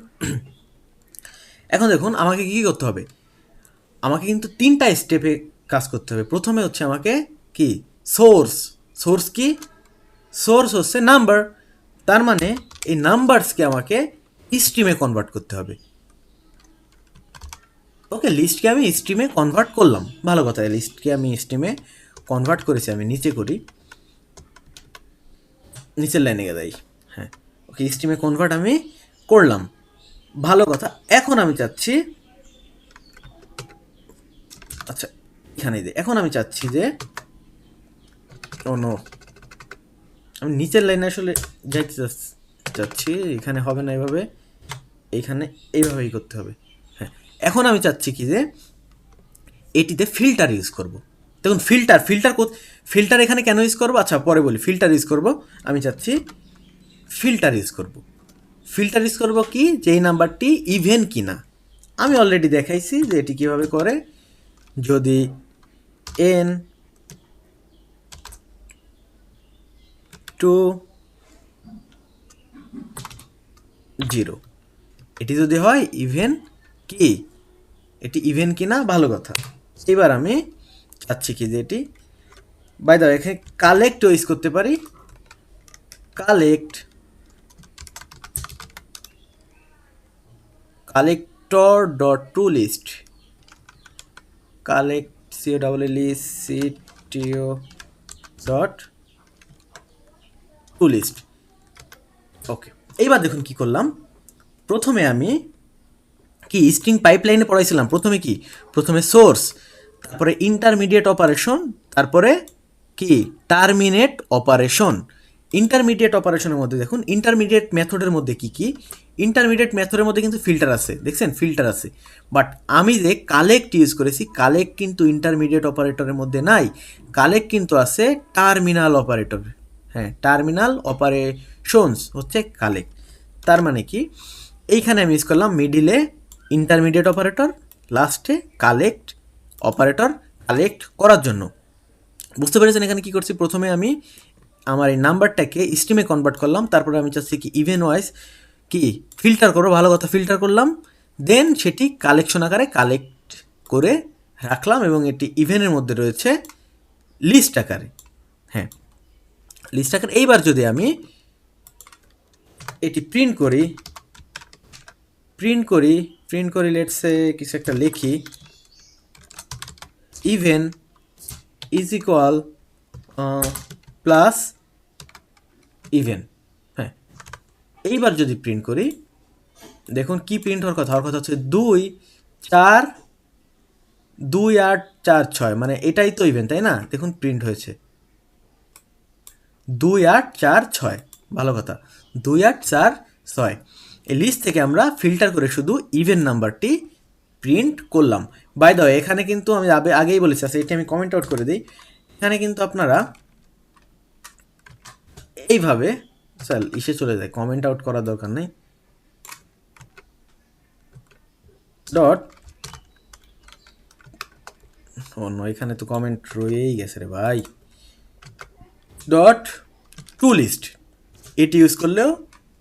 এখন দেখুন আমাকে কি করতে হবে, আমাকে কিন্তু 3টা স্টেপে কাজ করতে হবে। প্রথমে হচ্ছে আমাকে কি সোর্স, সোর্স কি, সোর্স হচ্ছে নাম্বার, তার মানে এই নাম্বারসকে আমাকে স্ট্রিমে কনভার্ট করতে হবে। ওকে, লিস্টকে আমি স্ট্রিমে কনভার্ট করলাম, ভালো কথা, লিস্টকে আমি স্ট্রিমে কনভার্ট করেছি। আমি নিচে করি, নিচের লাইনে যাই, হ্যাঁ ওকে, স্ট্রিমে কনভার্ট আমি করলাম, ভালো কথা। এখন আমি চাচ্ছি, আচ্ছা এখানে দে, এখন আমি চাচ্ছি যে নো, আমি নিচের লাইনে আসলে যাইতে চাচ্ছি, এখানে হবে না এভাবে, এইখানে এইভাবেই করতে হবে। হ্যাঁ, এখন আমি চাচ্ছি কি যে এটিতে ফিল্টার ইউজ করব। দেখুন ফিল্টার, ফিল্টার এখানে কেন ইউজ করবো, আচ্ছা পরে বলি। ফিল্টার ইউজ করব, আমি চাচ্ছি ফিল্টার ইউজ করব। ফিল্টার ইউজ করব কি, যে এই নাম্বারটি ইভেন কিনা। আমি অলরেডি দেখাইছি যে এটি কিভাবে করে। যদি এন টু 0 এটি যদি হয় ইভেন কি, এটি ইভেন কিনা, ভালো কথা। এবার আমি চাচ্ছি কি যে এটি, বাই দ্য এখানে কালেক্ট ইউজ করতে পারি, collector dot to list, collect CO double L E C TO dot to list. Okay, এইবার দেখুন কি করলাম। প্রথমে আমি কি স্ট্রিং পাইপলাইনে পড়াইছিলাম, প্রথমে কি, প্রথমে সোর্স, তারপরে ইন্টারমিডিয়েট অপারেশন, তারপরে কি টার্মিনেট অপারেশন। ইন্টারমিডিয়েট অপারেশনের মধ্যে দেখুন, ইন্টারমিডিয়েট মেথডের মধ্যে কি কি, ইন্টারমিডিয়েট মেথডের মধ্যে কিন্তু ফিল্টার আছে, দেখছেন ফিল্টার আছে, বাট আমি যে কালেক্ট ইউজ করেছি, কালেক্ট কিন্তু ইন্টারমিডিয়েট অপারেটরের মধ্যে নাই, কালেক্ট কিন্তু আছে টার্মিনাল অপারেটর। হ্যাঁ, টার্মিনাল অপারেশনস হচ্ছে কালেক্ট। তার মানে কি, এইখানে আমি ইউজ করলাম মিডিলে ইন্টারমিডিয়েট অপারেটর, লাস্টে কালেক্ট অপারেটর, কালেক্ট করার জন্য। বুঝতে পেরেছেন এখানে কি করছি, প্রথমে আমি আমার এই নাম্বারটাকে স্ট্রিমে কনভার্ট করলাম, তারপরে আমি চাচ্ছি কি ইভেন ওয়াইজ কি ফিল্টার করবো, ভালো কথা, ফিল্টার করলাম, দেন সেটি কালেকশন আকারে কালেক্ট করে রাখলাম, এবং এটি ইভেনের মধ্যে রয়েছে লিস্ট আকারে। হ্যাঁ, লিস্ট আকারে। এইবার যদি আমি এটি প্রিন্ট করি, লেটসে কিছু একটা লিখি, even is equal plus even. হ্যাঁ, এইবার যদি প্রিন্ট করি, দেখুন কি প্রিন্ট হওয়ার কথা, হচ্ছে 2 4 2 8 4 6, মানে এটাই তো ইভেন, তাই না? দেখুন প্রিন্ট হয়েছে 2 8 4 6, ভালো কথা, 2 8 4 6। এই লিস্ট থেকে আমরা ফিল্টার করে শুধু ইভেন নাম্বারটি প্রিন্ট করলাম। বাই দ্য ওয়ে, এখানে কিন্তু আমি আগেই বলেছি, আচ্ছা এটি আমি কমেন্ট আউট করে দিই, এখানে কিন্তু আপনারা এইভাবে, চল ইসে চলে যায়, কমেন্ট আউট করার দরকার নেই, ডট, অন্য এখানে তো কমেন্ট রয়েই গেছে রে ভাই, ডট টু লিস্ট, এটি ইউজ করলেও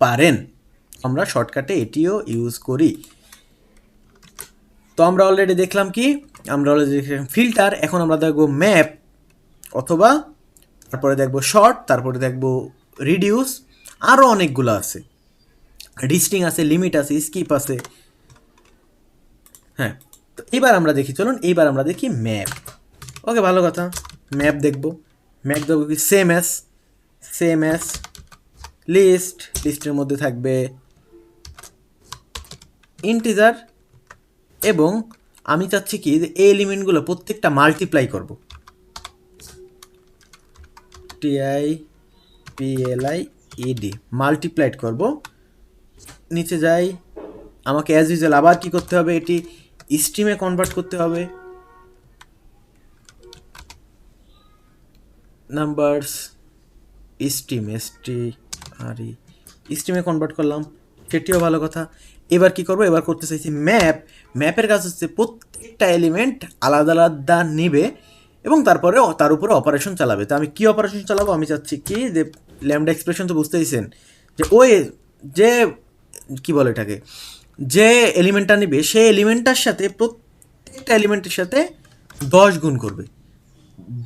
পারেন, আমরা শর্টকাটে এটিও ইউজ করি। তো আমরা অলরেডি দেখলাম কি, আমরা অলরেডি দেখলাম ফিল্টার, এখন আমরা দেখবো ম্যাপ, অথবা তারপরে দেখবো শর্ট, তারপরে দেখবো রিডিউস, আরও অনেকগুলো আছে, ডিস্টিং আছে, লিমিট আছে, স্কিপ আছে। হ্যাঁ, তো এবার আমরা দেখি, চলুন এইবার আমরা দেখি ম্যাপ। ওকে, ভালো কথা, ম্যাপ দেখবো কি, সেম অ্যাস লিস্ট, লিস্টের মধ্যে থাকবে ইন্টিজার, এবং আমি চাচ্ছি কি যে এই এলিমেন্টগুলো প্রত্যেকটা মাল্টিপ্লাই করব, TIPLIED মাল্টিপ্লাইড করব। নিচে যাই, আমাকে অ্যাজ ইউজুয়াল আবার কি করতে হবে, এটি স্ট্রিমে কনভার্ট করতে হবে, নাম্বারস স্ট্রিম, স্ট্রিমে কনভার্ট করলাম, সেটিও ভালো কথা। এবার কি করব, এবার করতে চাইছি ম্যাপের কাজ হচ্ছে প্রত্যেকটা এলিমেন্ট আলাদা আলাদা নেবে, এবং তারপরে তার উপরে অপারেশন চালাবে। তো আমি কি অপারেশন চালাবো, আমি চাচ্ছি কি যে ল্যামডা এক্সপ্রেশন তো বুঝতেইছেন, যে ওই যে কি বলে এটাকে, যে এলিমেন্টটা নেবে সেই এলিমেন্টটার সাথে প্রত্যেকটা এলিমেন্টের সাথে 10 গুণ করবে,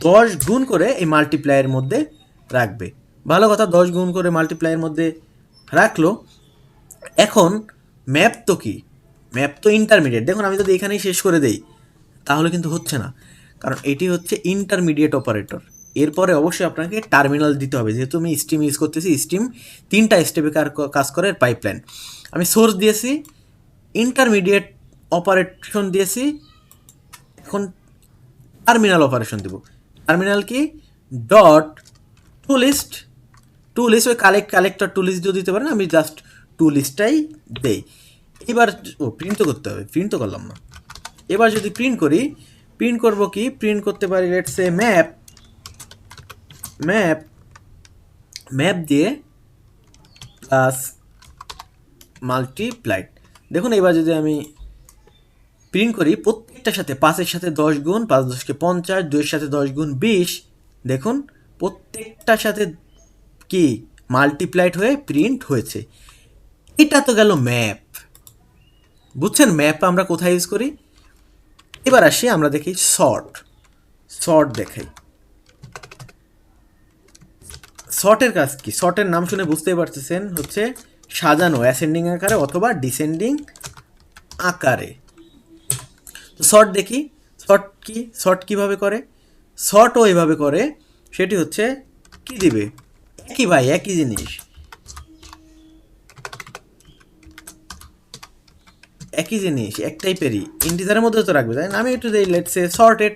10 গুণ করে এই মাল্টিপ্লাইয়ের মধ্যে রাখবে। ভালো কথা, 10 গুণ করে মাল্টিপ্লাইয়ের মধ্যে রাখলো। এখন ম্যাপ তো কি, ম্যাপ তো ইন্টারমিডিয়েট। দেখুন আমি যদি এখানেই শেষ করে দেই তাহলে কিন্তু হচ্ছে না, কারণ এটি হচ্ছে ইন্টারমিডিয়েট অপারেটর। এরপরে অবশ্যই আপনাকে টার্মিনাল দিতে হবে, যেহেতু আমি স্টিম ইউজ করতেছি। স্টিম 3টা স্টেপে কাজ করে পাইপলাইন। আমি সোর্স দিয়েছি, ইন্টারমিডিয়েট অপারেশন দিয়েছি, এখন টার্মিনাল অপারেশন দেব। টার্মিনাল কি, dot to list, to list ওই কালেক্টর টু লিস্ট দিতে পারেন, আমি জাস্ট টু লিস্টটাই দেই। এবার প্রিন্ট তো করতে হবে, প্রিন্ট তো করলাম না। এবার যদি প্রিন্ট করি, প্রিন্ট করব কি, প্রিন্ট করতে পারি let's say map, map map দিয়ে প্লাস মাল্টিপ্লাইড। দেখুন এবার যদি আমি প্রিন্ট করি, প্রত্যেকটার সাথে 5-এর সাথে 10 গুণ, 5 10 কে 50, 2-এর সাথে 10 গুণ 20, দেখুন প্রত্যেকটার সাথে কি মাল্টিপ্লাইড হয়ে প্রিন্ট হয়েছে। এটা তো গেল ম্যাপ, বুঝছেন ম্যাপ আমরা কোথায় ইউজ করি। এবার আসি আমরা দেখি শর্ট, শর্ট দেখাই। শর্টের কাজ কি, শর্টের নাম শুনে বুঝতেই পারতেছেন, হচ্ছে সাজানো অ্যাসেন্ডিং আকারে অথবা ডিসেন্ডিং আকারে। তো শর্ট দেখি, শর্ট কি, শর্ট কীভাবে করে, শর্টও এভাবে করে। সেটি হচ্ছে কি দিবে, একই ভাই একই জিনিস, একই জিনিস এক টাইপেরই, ইন্টিজারের মধ্যে তো রাখবে তাই না। আমি একটু দিই লেটস সে শর্টেড,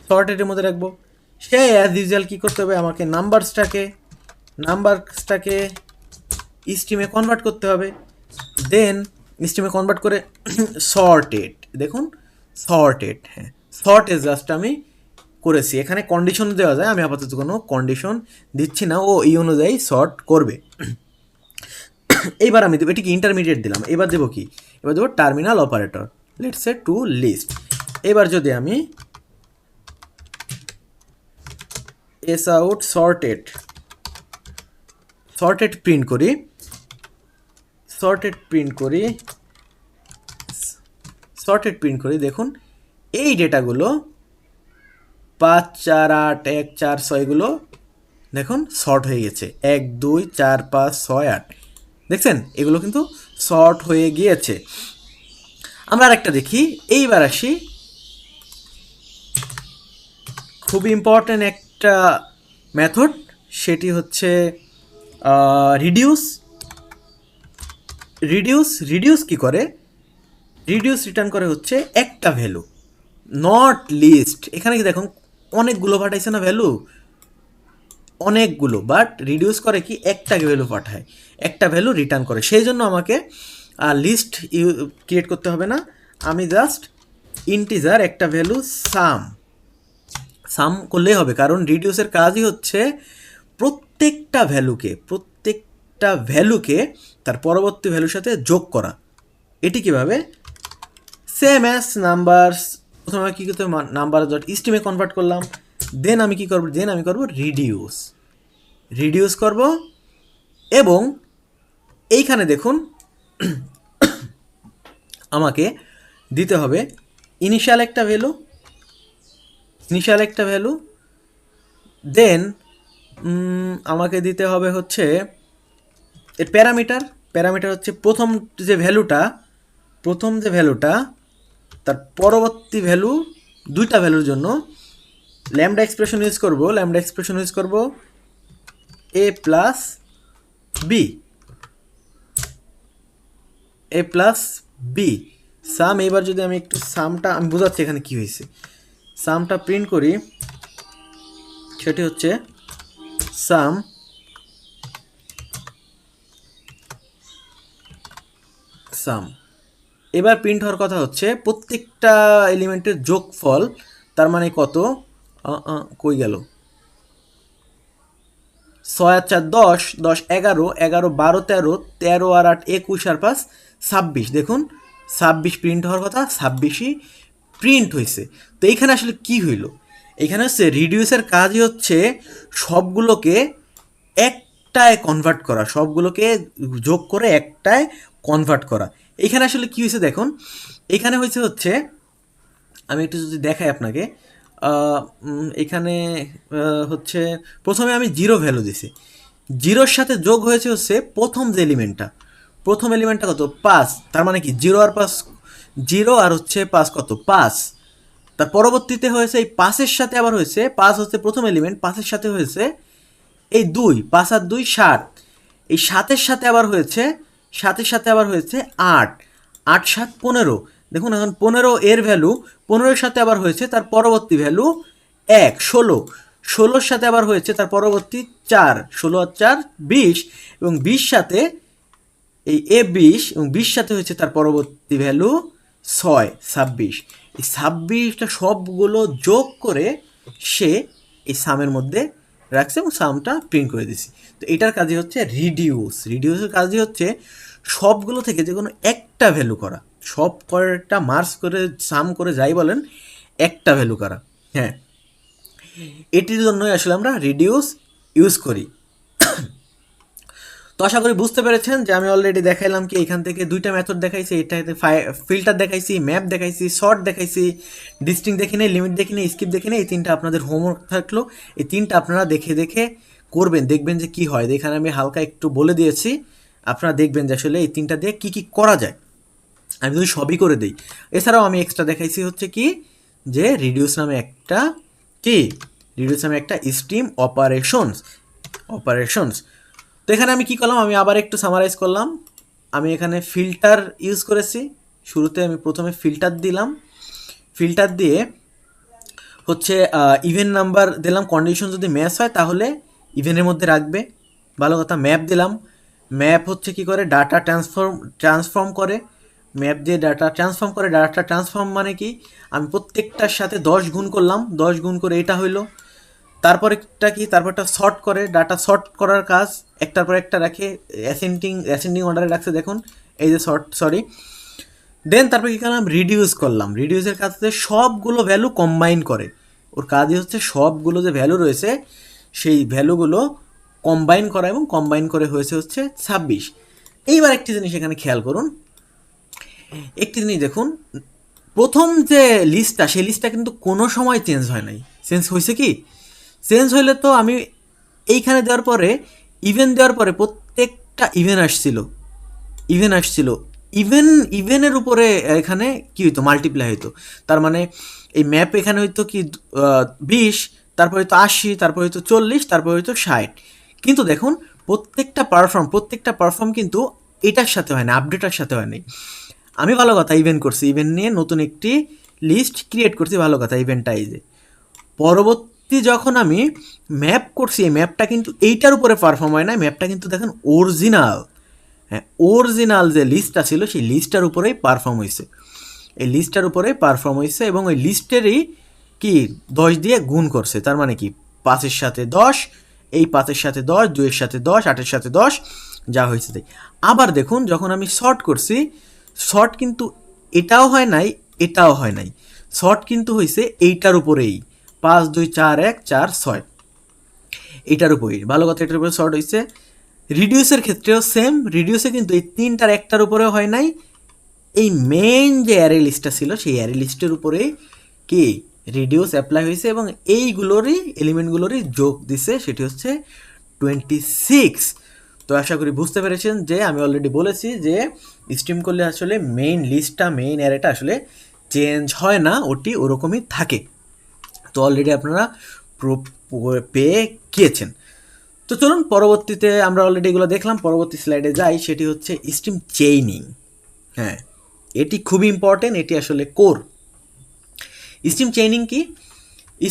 শর্টেডের মধ্যে রাখবো। সে অ্যাজ ইউজুয়াল কী করতে হবে, আমাকে নাম্বারসটাকে স্ট্রিমে কনভার্ট করতে হবে। দেন স্ট্রিমে কনভার্ট করে সর্টেড, দেখুন সর্টেড, হ্যাঁ সর্টেড জাস্ট আমি করেছি। এখানে কন্ডিশন দেওয়া যায়, আমি আপাতত কোনো কন্ডিশন দিচ্ছি না, ও এই অনুযায়ী সর্ট করবে। এইবার আমি দেবো, এটিকে ইন্টারমিডিয়েট দিলাম। এবার দেবো কি, এবার দেবো terminal operator, let's say to list. এবার যদি আমি S out sorted, sorted print করি, সর্টেড প্রিন্ট করি, সর্টেড প্রিন্ট করি, দেখুন এই ডেটাগুলো 5 4 8 1 4 6 এগুলো দেখুন শর্ট হয়ে গেছে, 1 2 4 5 6 8, দেখছেন এগুলো কিন্তু শর্ট হয়ে গিয়েছে। আমরা আরেকটা দেখি। এইবার আসি খুব ইম্পর্ট্যান্ট একটা মেথড, সেটি হচ্ছে রিডিউস। রিডিউস কি করে, রিডিউস রিটার্ন করে হচ্ছে একটা ভ্যালু, নট লিস্ট। এখানে কি দেখুন অনেকগুলো পাঠাইছে না ভ্যালু, অনেকগুলো, বাট রিডিউস করে কি একটা ভ্যালু পাঠায়, একটা ভ্যালু রিটার্ন করে। সেই জন্য আমাকে লিস্ট ক্রিয়েট করতে হবে না, আমি জাস্ট ইন্টিজার একটা ভ্যালু সাম করলেই হবে, কারণ রিডিউসের কাজই হচ্ছে প্রত্যেকটা ভ্যালুকে তার পরবর্তী ভ্যালুর সাথে যোগ করা। এটি কিভাবে, সেম অ্যাজ নাম্বারস, প্রথমে কী করতে হবে, নাম্বার ডট স্ট্রিমে কনভার্ট করলাম। দেন আমি কী করবো, দেন আমি করবো রিডিউস করব। এবং এইখানে দেখুন আমাকে দিতে হবে ইনিশিয়াল একটা ভ্যালু, দেন আমাকে দিতে হবে হচ্ছে এর প্যারামিটার হচ্ছে প্রথম যে ভ্যালুটা তার পরবর্তী ভ্যালু, দুইটা ভ্যালুর জন্য ল্যামডা এক্সপ্রেশন ইউজ করব এ প্লাস বি সাম। এবার যদি আমি একটু সামটা আমি বোঝাচ্ছি এখানে কি হয়েছে, সামটা প্রিন্ট করি, সেটি হচ্ছে সাম এবার প্রিন্ট হওয়ার কথা হচ্ছে প্রত্যেকটা এলিমেন্টের যোগফল, তার মানে কত, কই গেল, 6 আর 4 10, 10 11, 11 12 13, 13 আর 8 21 আর 5 26, দেখুন 26 প্রিন্ট হওয়ার কথা, 26ই প্রিন্ট হয়েছে। তো এইখানে আসলে কি হইল, এখানে হচ্ছে রিডিউসের কাজই হচ্ছে সবগুলোকে একটায় কনভার্ট করা, সবগুলোকে যোগ করে একটায় কনভার্ট করা। এখানে আসলে কি হয়েছে দেখুন, এখানে হয়েছে হচ্ছে, আমি একটু যদি দেখাই আপনাকে, এখানে হচ্ছে প্রথমে আমি জিরো ভ্যালু দিছি, জিরোর সাথে যোগ হয়েছে হচ্ছে প্রথম এলিমেন্টটা কত 5, তার মানে কি জিরো আর 5, জিরো আর হচ্ছে 5 কত 5, তার পরবর্তীতে হয়েছে এই 5-এর সাথে আবার হয়েছে 5 হচ্ছে প্রথম এলিমেন্ট, 5-এর সাথে হয়েছে এই 2, 5 আর 2 7, এই 7-এর সাথে আবার হয়েছে 7-এর সাথে আবার হয়েছে 8, 8 7 15, দেখুন এখন 15 এর ভ্যালু, 15-এর সাথে আবার হয়েছে তার পরবর্তী ভ্যালু 1 16, 16-এর সাথে আবার হয়েছে তার পরবর্তী 4, 16 আর 4 20, এবং 20 সাথে এই এ 20, এবং 20 সাথে হয়েছে তার পরবর্তী ভ্যালু 6 26, এই 26টা সবগুলো যোগ করে সে এই সামের মধ্যে রাখছে এবং সামটা প্রিন্ট করে দিছি। তো এটার কাজই হচ্ছে রিডিউসের কাজই হচ্ছে সবগুলো থেকে যে কোনো একটা ভ্যালু করা, সব কয়টা মার্স করে সাম করে যাই বলেন একটা ভ্যালু করা। হ্যাঁ, এটির জন্যই আসলে আমরা রিডিউস ইউজ করি। তো আশা করি বুঝতে পেরেছেন যে আমি অলরেডি দেখাইলাম কি এখান থেকে দুইটা মেথড দেখাইছি, এটাতে ফিল্টার দেখাইছি, ম্যাপ দেখাইছি, শর্ট দেখাইছি, ডিস্টিং দেখে নেই, লিমিট দেখে নেই, স্কিপ দেখে নেই। এই তিনটা আপনাদের হোমওয়ার্ক থাকলো, এই তিনটা আপনারা দেখে দেখে করবেন, দেখবেন যে কি হয়। এখানে আমি হালকা একটু বলে দিয়েছি, আপনারা দেখবেন যে আসলে এই তিনটা দিয়ে কী কী করা যায়। আমি যদি সবই করে দিই, এছাড়াও আমি এক্সট্রা দেখাইছি হচ্ছে কি যে রিডিউস নামে একটা স্ট্রিম অপারেশনস। তো এখানে আমি কি করলাম, আমি আবার একটু সামারাইজ করলাম। আমি এখানে ফিল্টার ইউজ করেছি, শুরুতে আমি প্রথমে ফিল্টার দিলাম, ফিল্টার দিয়ে হচ্ছে ইভেন নাম্বার দিলাম, কন্ডিশন যদি ম্যাচ হয় তাহলে ইভেনের মধ্যে রাখবে, ভালো কথা। ম্যাপ দিলাম, ম্যাপ হচ্ছে কি করে ডাটা ট্রান্সফর্ম করে, ম্যাপ দিয়ে ডাটা ট্রান্সফর্ম মানে কি, আমি প্রত্যেকটার সাথে 10 গুণ করলাম, 10 গুণ করে এটা হইলো। তারপরেরটা কি, তারপরটা সর্ট করে, ডাটা সর্ট করার কাজ, একটার পর একটা রাখে, অ্যাসেন্ডিং অর্ডারে রাখছে দেখুন, এই যে দেন তারপর কী করলাম, রিডিউসের কাজ হচ্ছে সবগুলো ভ্যালু কম্বাইন করে, ওর কাজই হচ্ছে সবগুলো যে ভ্যালু রয়েছে সেই ভ্যালুগুলো কম্বাইন করা, এবং কম্বাইন করে হয়েছে হচ্ছে 26। এইবার একটি জিনিস এখানে খেয়াল করুন, একটি জিনিস দেখুন, প্রথম যে লিস্টটা সেই লিস্টটা কিন্তু কোনো সময় চেঞ্জ হয় নাই, চেঞ্জ হয়েছে কি, চেঞ্জ হইলে তো আমি এইখানে দেওয়ার পরে দেওয়ার পরে প্রত্যেকটা আসছিল, ইভেনের উপরে এখানে কি হইতো, মাল্টিপ্লাই হইতো। তার মানে এই ম্যাপ এখানে হইতো কি 20, তারপর হয়তো 80, তারপর হয়তো 40, তারপর হয়তো 60। কিন্তু দেখুন প্রত্যেকটা পারফর্ম কিন্তু এটার সাথে হয় না, আপডেটার সাথে হয় নাই। আমি ভালো কথা ইভেন্ট করছি, ইভেন্ট নিয়ে নতুন একটি লিস্ট ক্রিয়েট করছি, ভালো কথা, ইভেন্টটা এই যে। পরবর্তী যখন আমি ম্যাপ করছি, এই ম্যাপটা কিন্তু এইটার উপরে পারফর্ম হয় না, ম্যাপটা কিন্তু দেখেন অরিজিনাল যে লিস্টটা ছিল সেই লিস্টটার উপরেই পারফর্ম হয়েছে, এবং ওই লিস্টেরই কি 10 দিয়ে গুণ করছে, তার মানে কি 5-এর সাথে 10, এই 5-এর সাথে 10, 2-এর সাথে 10, 8-এর সাথে 10, যা হয়েছে তাই। আবার দেখুন যখন আমি শর্ট করছি, শর্ট কিন্তু এটাও হয় নাই, শর্ট কিন্তু হয়েছে এইটার উপরেই, 5 2 4 1 4 6, এইটার উপরেই, ভালো কথা, এটার উপরে শর্ট হয়েছে। রিডিউসের ক্ষেত্রেও সেম, রিডিউসে কিন্তু এই তিনটার একটার উপরেও হয় নাই, এই মেইন যে অ্যারে লিস্টটা ছিল সেই অ্যারে লিস্টের উপরেই কি রিডিউস অ্যাপ্লাই হয়েছে, এবং এইগুলোরই এলিমেন্টগুলোরই যোগ দিছে, সেটি হচ্ছে 26। তো আশা করি বুঝতে পেরেছেন যে আমি অলরেডি বলেছি যে স্ট্রিম করলে আসলে মেইন অ্যারেটা আসলে চেঞ্জ হয় না, ওটি ওরকমই থাকে। তো অলরেডি আপনারা পেয়ে গিয়েছেন। তো চলুন পরবর্তীতে, আমরা অলরেডি এগুলো দেখলাম, পরবর্তী স্লাইডে যাই, সেটি হচ্ছে স্ট্রিম চেইনিং। হ্যাঁ, এটি খুবই ইম্পর্টেন্ট, এটি আসলে কোর। স্ট্রিম চেইনিং কি?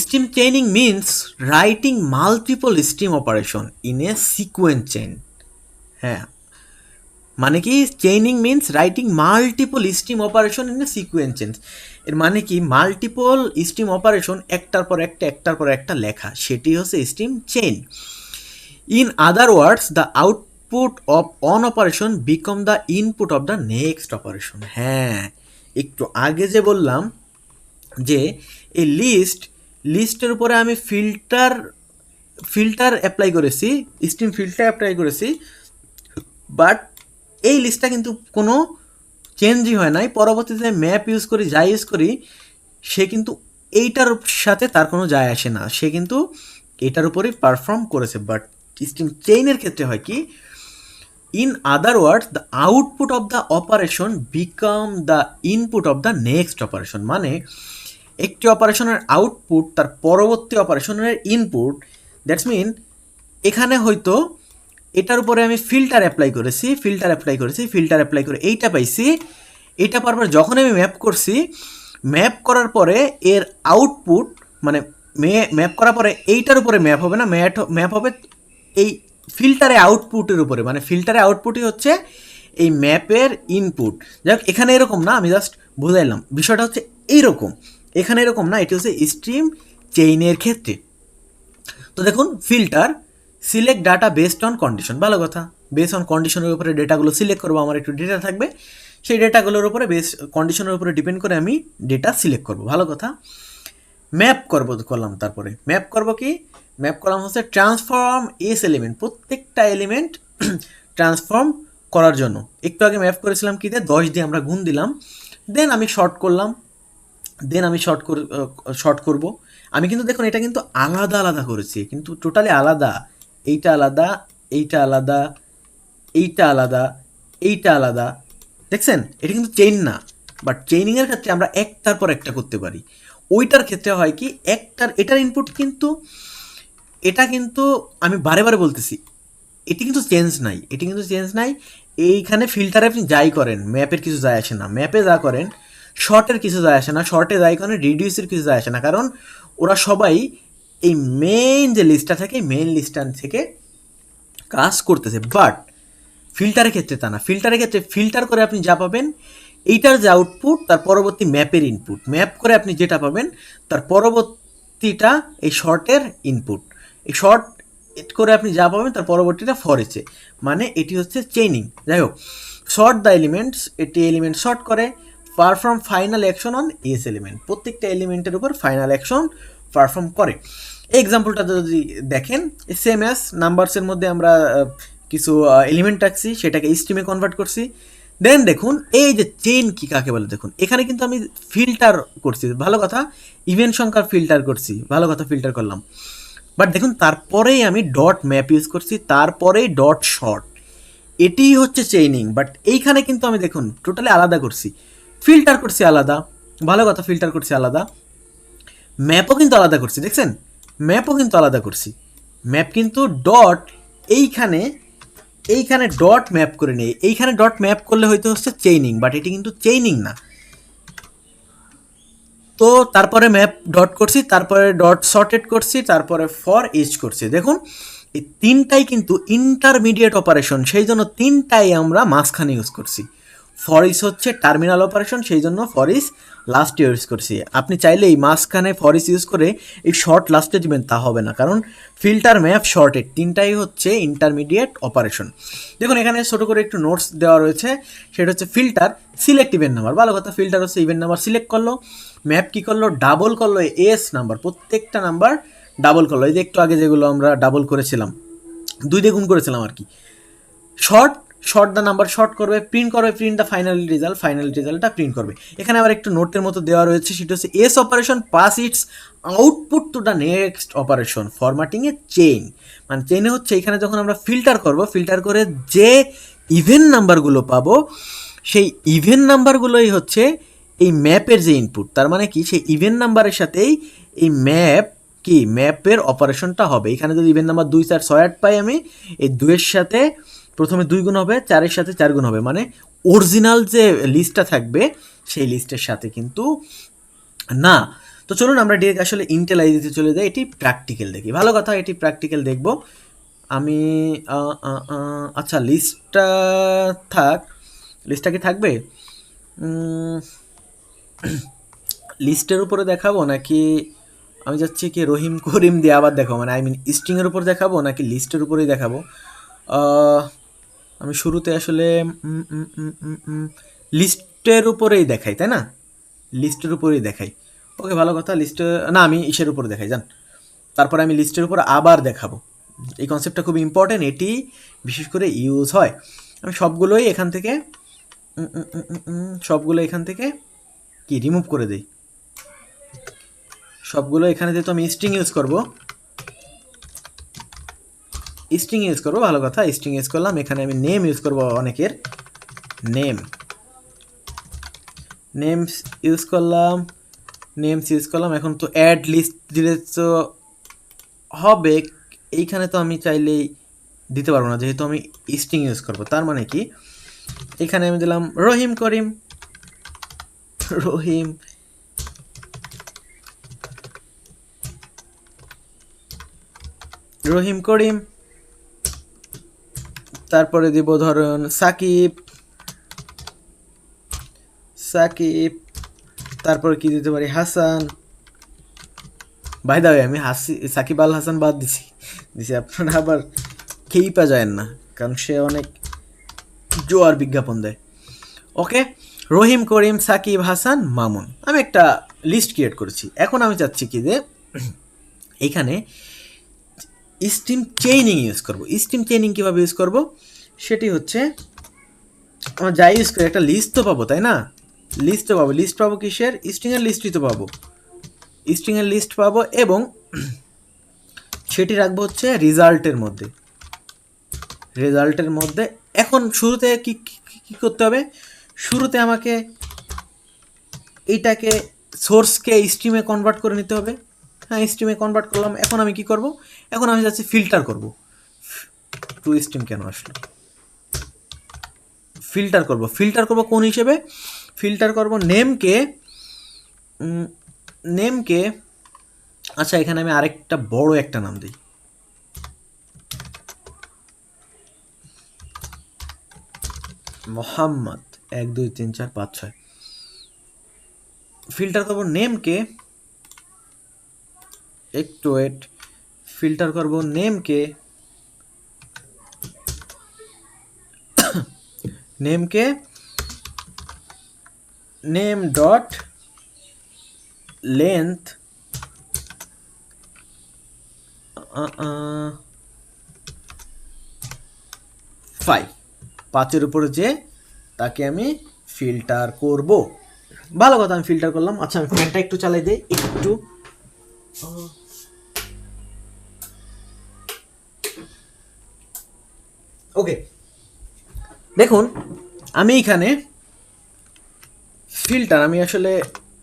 Stream chaining means writing multiple stream operation in a sequence chain. হ্যাঁ, মানে কি chaining means writing multiple stream operation in a sequence chain. এর মানে কি মাল্টিপল স্ট্রিম অপারেশন একটার পর একটা লেখা, সেটি হচ্ছে stream chain. In other words the output of an operation become the input of the next operation. হ্যাঁ, একটু আগে যে বললাম যে এই লিস্টের উপরে আমি ফিল্টার অ্যাপ্লাই করেছি, স্ট্রিম ফিল্টার অ্যাপ্লাই করেছি, বাট এই লিস্টটা কিন্তু কোনো চেঞ্জই হয় নাই। পরবর্তীতে ম্যাপ ইউজ করি, সে কিন্তু এইটার সাথে তার কোনো যায় আসে না, সে কিন্তু এটার উপরেই পারফর্ম করেছে। বাট স্ট্রিম চেইনের ক্ষেত্রে হয় কি, in other words the output of the operation become the input of the next operation. মানে একটি অপারেশনের আউটপুট তার পরবর্তী অপারেশনের ইনপুট। দ্যাটস মিন এখানে হয়তো এটার উপরে আমি ফিল্টার অ্যাপ্লাই করেছি, ফিল্টার অ্যাপ্লাই করে এইটা পাইছি। এটা পাওয়ার পর যখন আমি ম্যাপ করছি, ম্যাপ করার পরে এর আউটপুট মানে ম্যাপ করার পরে এইটার উপরে ম্যাপ হবে না, ম্যাপ হবে এই ফিল্টারে আউটপুটের উপরে। মানে ফিল্টারে আউটপুটই হচ্ছে এই ম্যাপের ইনপুট। যাই হোক, এখানে এরকম না, আমি জাস্ট বুঝাইলাম বিষয়টা হচ্ছে এইরকম। এখানে এরকম না, এটি হচ্ছে স্ট্রিম চেইনের ক্ষেত্রে। তো দেখুন, filter select data based on condition, ভালো কথা। বেসড অন কন্ডিশনের উপরে ডেটাগুলো সিলেক্ট করবো, আমার একটু ডেটা থাকবে, সেই ডেটাগুলোর উপরে কন্ডিশনের উপরে ডিপেন্ড করে আমি ডেটা সিলেক্ট করবো, ভালো কথা। ম্যাপ করলাম, তারপরে ম্যাপ করবো কি, ম্যাপ করলাম হচ্ছে ট্রান্সফর্ম এস এলিমেন্ট, প্রত্যেকটা এলিমেন্ট ট্রান্সফর্ম করার জন্য। একটু আগে ম্যাপ করেছিলাম কি দিয়ে, 10 দিয়ে আমরা গুণ দিলাম, দেন আমি শর্ট করলাম, শর্ট করব। আমি কিন্তু দেখুন এটা কিন্তু আলাদা আলাদা করেছি, কিন্তু টোটালি আলাদা। এইটা আলাদা, এইটা আলাদা, এইটা আলাদা, এইটা আলাদা, দেখছেন? এটা কিন্তু চেইন না। বাট চেইনিংয়ের ক্ষেত্রে আমরা একটার পর একটা করতে পারি। ওইটার ক্ষেত্রে হয় কি, এটার ইনপুট কিন্তু, এটা কিন্তু আমি বারে বারে বলতেছি, এটি কিন্তু চেঞ্জ নাই। এইখানে ফিল্টারে আপনি যাই করেন, ম্যাপের কিছু যায় আসে না, ম্যাপে যা করেন শর্টের কিছু যায় আসে না, শর্টে যাই করেন রিডিউসের কিছু যায় আসে না, কারণ ওরা সবাই এই মেইন যে লিস্টটা থাকে, মেইন লিস্টটা থেকে কাজ করতেছে। বাট ফিল্টারের ক্ষেত্রে তা না। ফিল্টারের ক্ষেত্রে ফিল্টার করে আপনি যা পাবেন, এইটার যে আউটপুট তার পরবর্তী ম্যাপের ইনপুট, ম্যাপ করে আপনি যেটা পাবেন তার পরবর্তীটা এই শর্টের ইনপুট, এই শর্ট করে আপনি যা পাবেন তার পরবর্তীটা ফরেছে। মানে এটি হচ্ছে চেইনিং। যাই হোক, শর্ট দ্য এলিমেন্টস, এটি এলিমেন্ট শর্ট করে, perform final action on S element, প্রত্যেকটা এলিমেন্টের উপর ফাইনাল অ্যাকশন পারফর্ম করে। এই এক্সাম্পলটা যদি দেখেন, সেম অ্যাজ নাম্বারসের মধ্যে আমরা কিছু এলিমেন্ট রাখছি, সেটাকে স্ট্রিমে কনভার্ট করছি। দেন দেখুন এই যে চেইন কি কাকে বলে, দেখুন এখানে কিন্তু আমি ফিল্টার করছি, ভালো কথা, ইভেন্ট সংখ্যার ফিল্টার করছি, ভালো কথা, ফিল্টার করলাম। বাট দেখুন তারপরেই আমি ডট ম্যাপ ইউজ করছি, তারপরেই ডট শর্ট, এটিই হচ্ছে চেইনিং। বাট এইখানে কিন্তু আমি দেখুন টোটালি আলাদা করছি, ফিল্টার করছি আলাদা, ভালো কথা, ফিল্টার করছি আলাদা, ম্যাপও কিন্তু আলাদা করছি, দেখছেন? ম্যাপও কিন্তু আলাদা করছি, ম্যাপ কিন্তু ডট, এইখানে এইখানে ডট ম্যাপ করে নেই, এইখানে ডট ম্যাপ করলে হয়তো হচ্ছে চেইনিং, বাট এটি কিন্তু চেইনিং না। তো তারপরে ম্যাপ ডট করছি, তারপরে ডট সর্টেড করছি, তারপরে ফর ইচ করছি। দেখুন এই তিনটাই কিন্তু ইন্টারমিডিয়েট অপারেশন, সেই জন্য তিনটাই আমরা মাঝখানে ইউজ করছি। ফর ইচ হচ্ছে টার্মিনাল অপারেশন, সেই জন্য ফর ইচ লাস্ট ইউজ করছি। আপনি চাইলে এই মাঝখানে ফর ইচ ইউজ করে এই শর্ট লাস্টে দিবেন, তা হবে না, কারণ ফিল্টার, ম্যাপ, শর্টেড তিনটাই হচ্ছে ইন্টারমিডিয়েট অপারেশন। দেখুন এখানে ছোটো করে একটু নোটস দেওয়া রয়েছে, সেটা হচ্ছে ফিল্টার সিলেক্ট ইভেন্ট নাম্বার, ভালো কথা, ফিল্টার হচ্ছে ইভেন্ট নাম্বার সিলেক্ট করলো, ম্যাপ কী করলো, ডাবল করলো এস নাম্বার, প্রত্যেকটা নাম্বার ডাবল করলো, এই যে একটু আগে যেগুলো আমরা ডাবল করেছিলাম, 2 দিয়ে গুণ করেছিলাম আর কি। শর্ট দ্য নাম্বার শর্ট করবে, প্রিন্ট দ্য ফাইনাল রেজাল্টটা প্রিন্ট করবে। এখানে আবার একটু নোটের মতো দেওয়া রয়েছে, সেটা হচ্ছে S operation pass it's output to the next operation formatting A chain. মানে চেইনে হচ্ছে এখানে যখন আমরা ফিল্টার করব, ফিল্টার করে যে ইভেন্ট নাম্বারগুলো পাবো, সেই ইভেন্ট নাম্বারগুলোই হচ্ছে এই ম্যাপের যে ইনপুট। তার মানে কি, সেই ইভেন্ট নাম্বারের সাথেই এই ম্যাপের অপারেশনটা হবে। এখানে যদি ইভেন্ট নাম্বার 2, 4, 6, 8 পাই, আমি এই 2-এর সাথে প্রথমে 2 গুণ হবে, 4-এর সাথে 4 গুণ হবে, মানে অরিজিনাল যে লিস্টটা থাকবে সেই লিস্টের সাথে কিন্তু না। তো চলুন আমরা ডিরেক্ট আসলে ইন্টেলাইজে চলে যাই, এটি প্র্যাকটিক্যাল দেখি, ভালো কথা, এটি প্র্যাকটিক্যাল দেখব আমি। আচ্ছা লিস্টটা থাক, লিস্টটা কি থাকবে, লিস্টের উপরে দেখাবো নাকি আমি যাচ্ছি কি রহিম করিম দিয়ে আবার দেখাবো, মানে স্ট্রিংয়ের উপর দেখাবো নাকি লিস্টের উপরেই দেখাবো? আমি শুরুতে আসলে লিস্টের উপরেই দেখাই, তাই না? লিস্টের উপরেই দেখাই, ওকে, ভালো কথা। লিস্টে না, আমি ইসের উপরে দেখাই যান, তারপরে আমি লিস্টের উপর আবার দেখাবো। এই কনসেপ্টটা খুব ইম্পর্টেন্ট, এটি বিশেষ করে ইউজ হয়। আমি সবগুলোই এখান থেকে কি রিমুভ করে দিই। সবগুলো এখানে যেহেতু আমি স্ট্রিং ইউজ করব, ভালো কথা, স্ট্রিং ইউজ করলাম। এখানে আমি নেম ইউজ করব, অনেকের নেমস ইউজ করলাম, এখন তো অ্যাড লিস্ট দিলে তো হবে, এইখানে তো আমি চাইলেই দিতে পারবো না যেহেতু আমি স্ট্রিং ইউজ করব। তার মানে কি, এখানে আমি দিলাম রহিম করিম, রহিম রহিম করিম, তারপরে দিব ধরুন সাকিব, তারপরে কি দিতে পারি, হাসান। বাই দা ওয়ে, আমি সাকিব আল হাসান বাদ দিছি, আপনারা আবার খেয়েই পা যায় না, কারণ সে অনেক জোয়ার বিজ্ঞাপন দেয়। ওকে, রহিম করিম সাকিব হাসান মামুন, আমি একটা লিস্ট ক্রিয়েট করেছি। এখন আমি চাচ্ছি কি যে এইখানে স্ট্রিম চেইনিং ইউজ করব। স্ট্রিম চেইনিং কীভাবে ইউজ করব, সেটি হচ্ছে আমার যাই ইউজ করি একটা লিস্ট তো পাবো, তাই না? লিস্ট পাবো কিসের? স্ট্রিংয়ের লিস্টই তো পাবো, স্ট্রিংয়ের লিস্ট পাবো, এবং সেটি রাখবো হচ্ছে রেজাল্টের মধ্যে। এখন শুরুতে কি করতে হবে? শুরুতে আমাকে এইটাকে সোর্সকে স্ট্রিমে কনভার্ট করে নিতে হবে। হ্যাঁ, স্ট্রিমে কনভার্ট করলাম। এখন আমি কি করব? এখন আমি যাচ্ছি ফিল্টার করব। টু স্ট্রিম কেন আসলো? ফিল্টার করব কোন হিসেবে? ফিল্টার করব নেমকে। আচ্ছা, এখানে আমি আরেকটা বড় একটা নাম দিই, মোহাম্মদ 1 2 3 4 5 6। ফিল্টার করব নেমকে, একটু ওয়েট, ফিল্টার করব নেমকে নেম ডট লেন্থ 5 উপরে যে তাকে আমি ফিল্টার করব। ভালো কথা, আমি ফিল্টার করলাম। আচ্ছা, আমি ফ্যানটা একটু চালাই দিই একটু। ওকে, দেখুন আমি এখানে ফিল্টার, আমি আসলে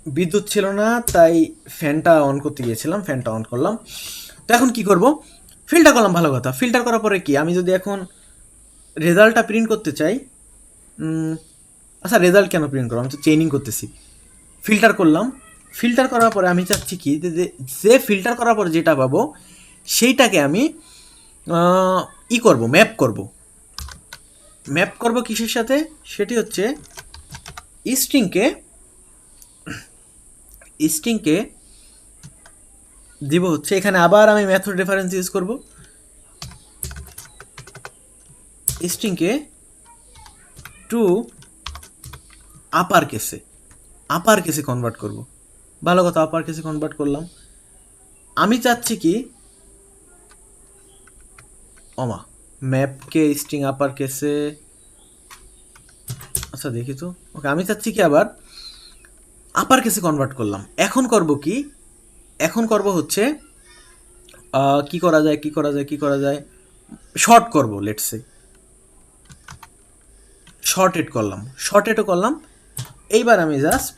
বিদ্যুৎ ছিল না তাই ফ্যানটা অন করতে গিয়েছিলাম, ফ্যানটা অন করলাম। তো এখন কি করব? ফিল্টার করলাম, ভালো কথা। ফিল্টার করার পরে কি, আমি যদি এখন রেজাল্টটা প্রিন্ট করতে চাই, আচ্ছা রেজাল্ট কেন প্রিন্ট করবো, আমি তো চেইনিং করতেছি। ফিল্টার করলাম, ফিল্টার করার পরে আমি চাচ্ছি কি যে ফিল্টার করার পরে যেটা পাবো সেইটাকে আমি ম্যাপ করব কিসের সাথে? সেটি হচ্ছে স্ট্রিংকে দিব হচ্ছে, এখানে আবার আমি মেথড রেফারেন্স ইউজ করব। স্ট্রিংকে টু আপার কেসে কনভার্ট করব। ভালো কথা, আপার কেসে কনভার্ট করলাম। আমি চাচ্ছি কি, ম্যাপকে স্ট্রিং আপার কেসে, আচ্ছা দেখি তো। ওকে, আমি চাচ্ছি কি আবার আপার কেসে কনভার্ট করলাম। এখন করব কি, এখন করব হচ্ছে কি করা যায়, শর্ট করব। লেটস সে শর্টেডও করলাম। এইবার আমি জাস্ট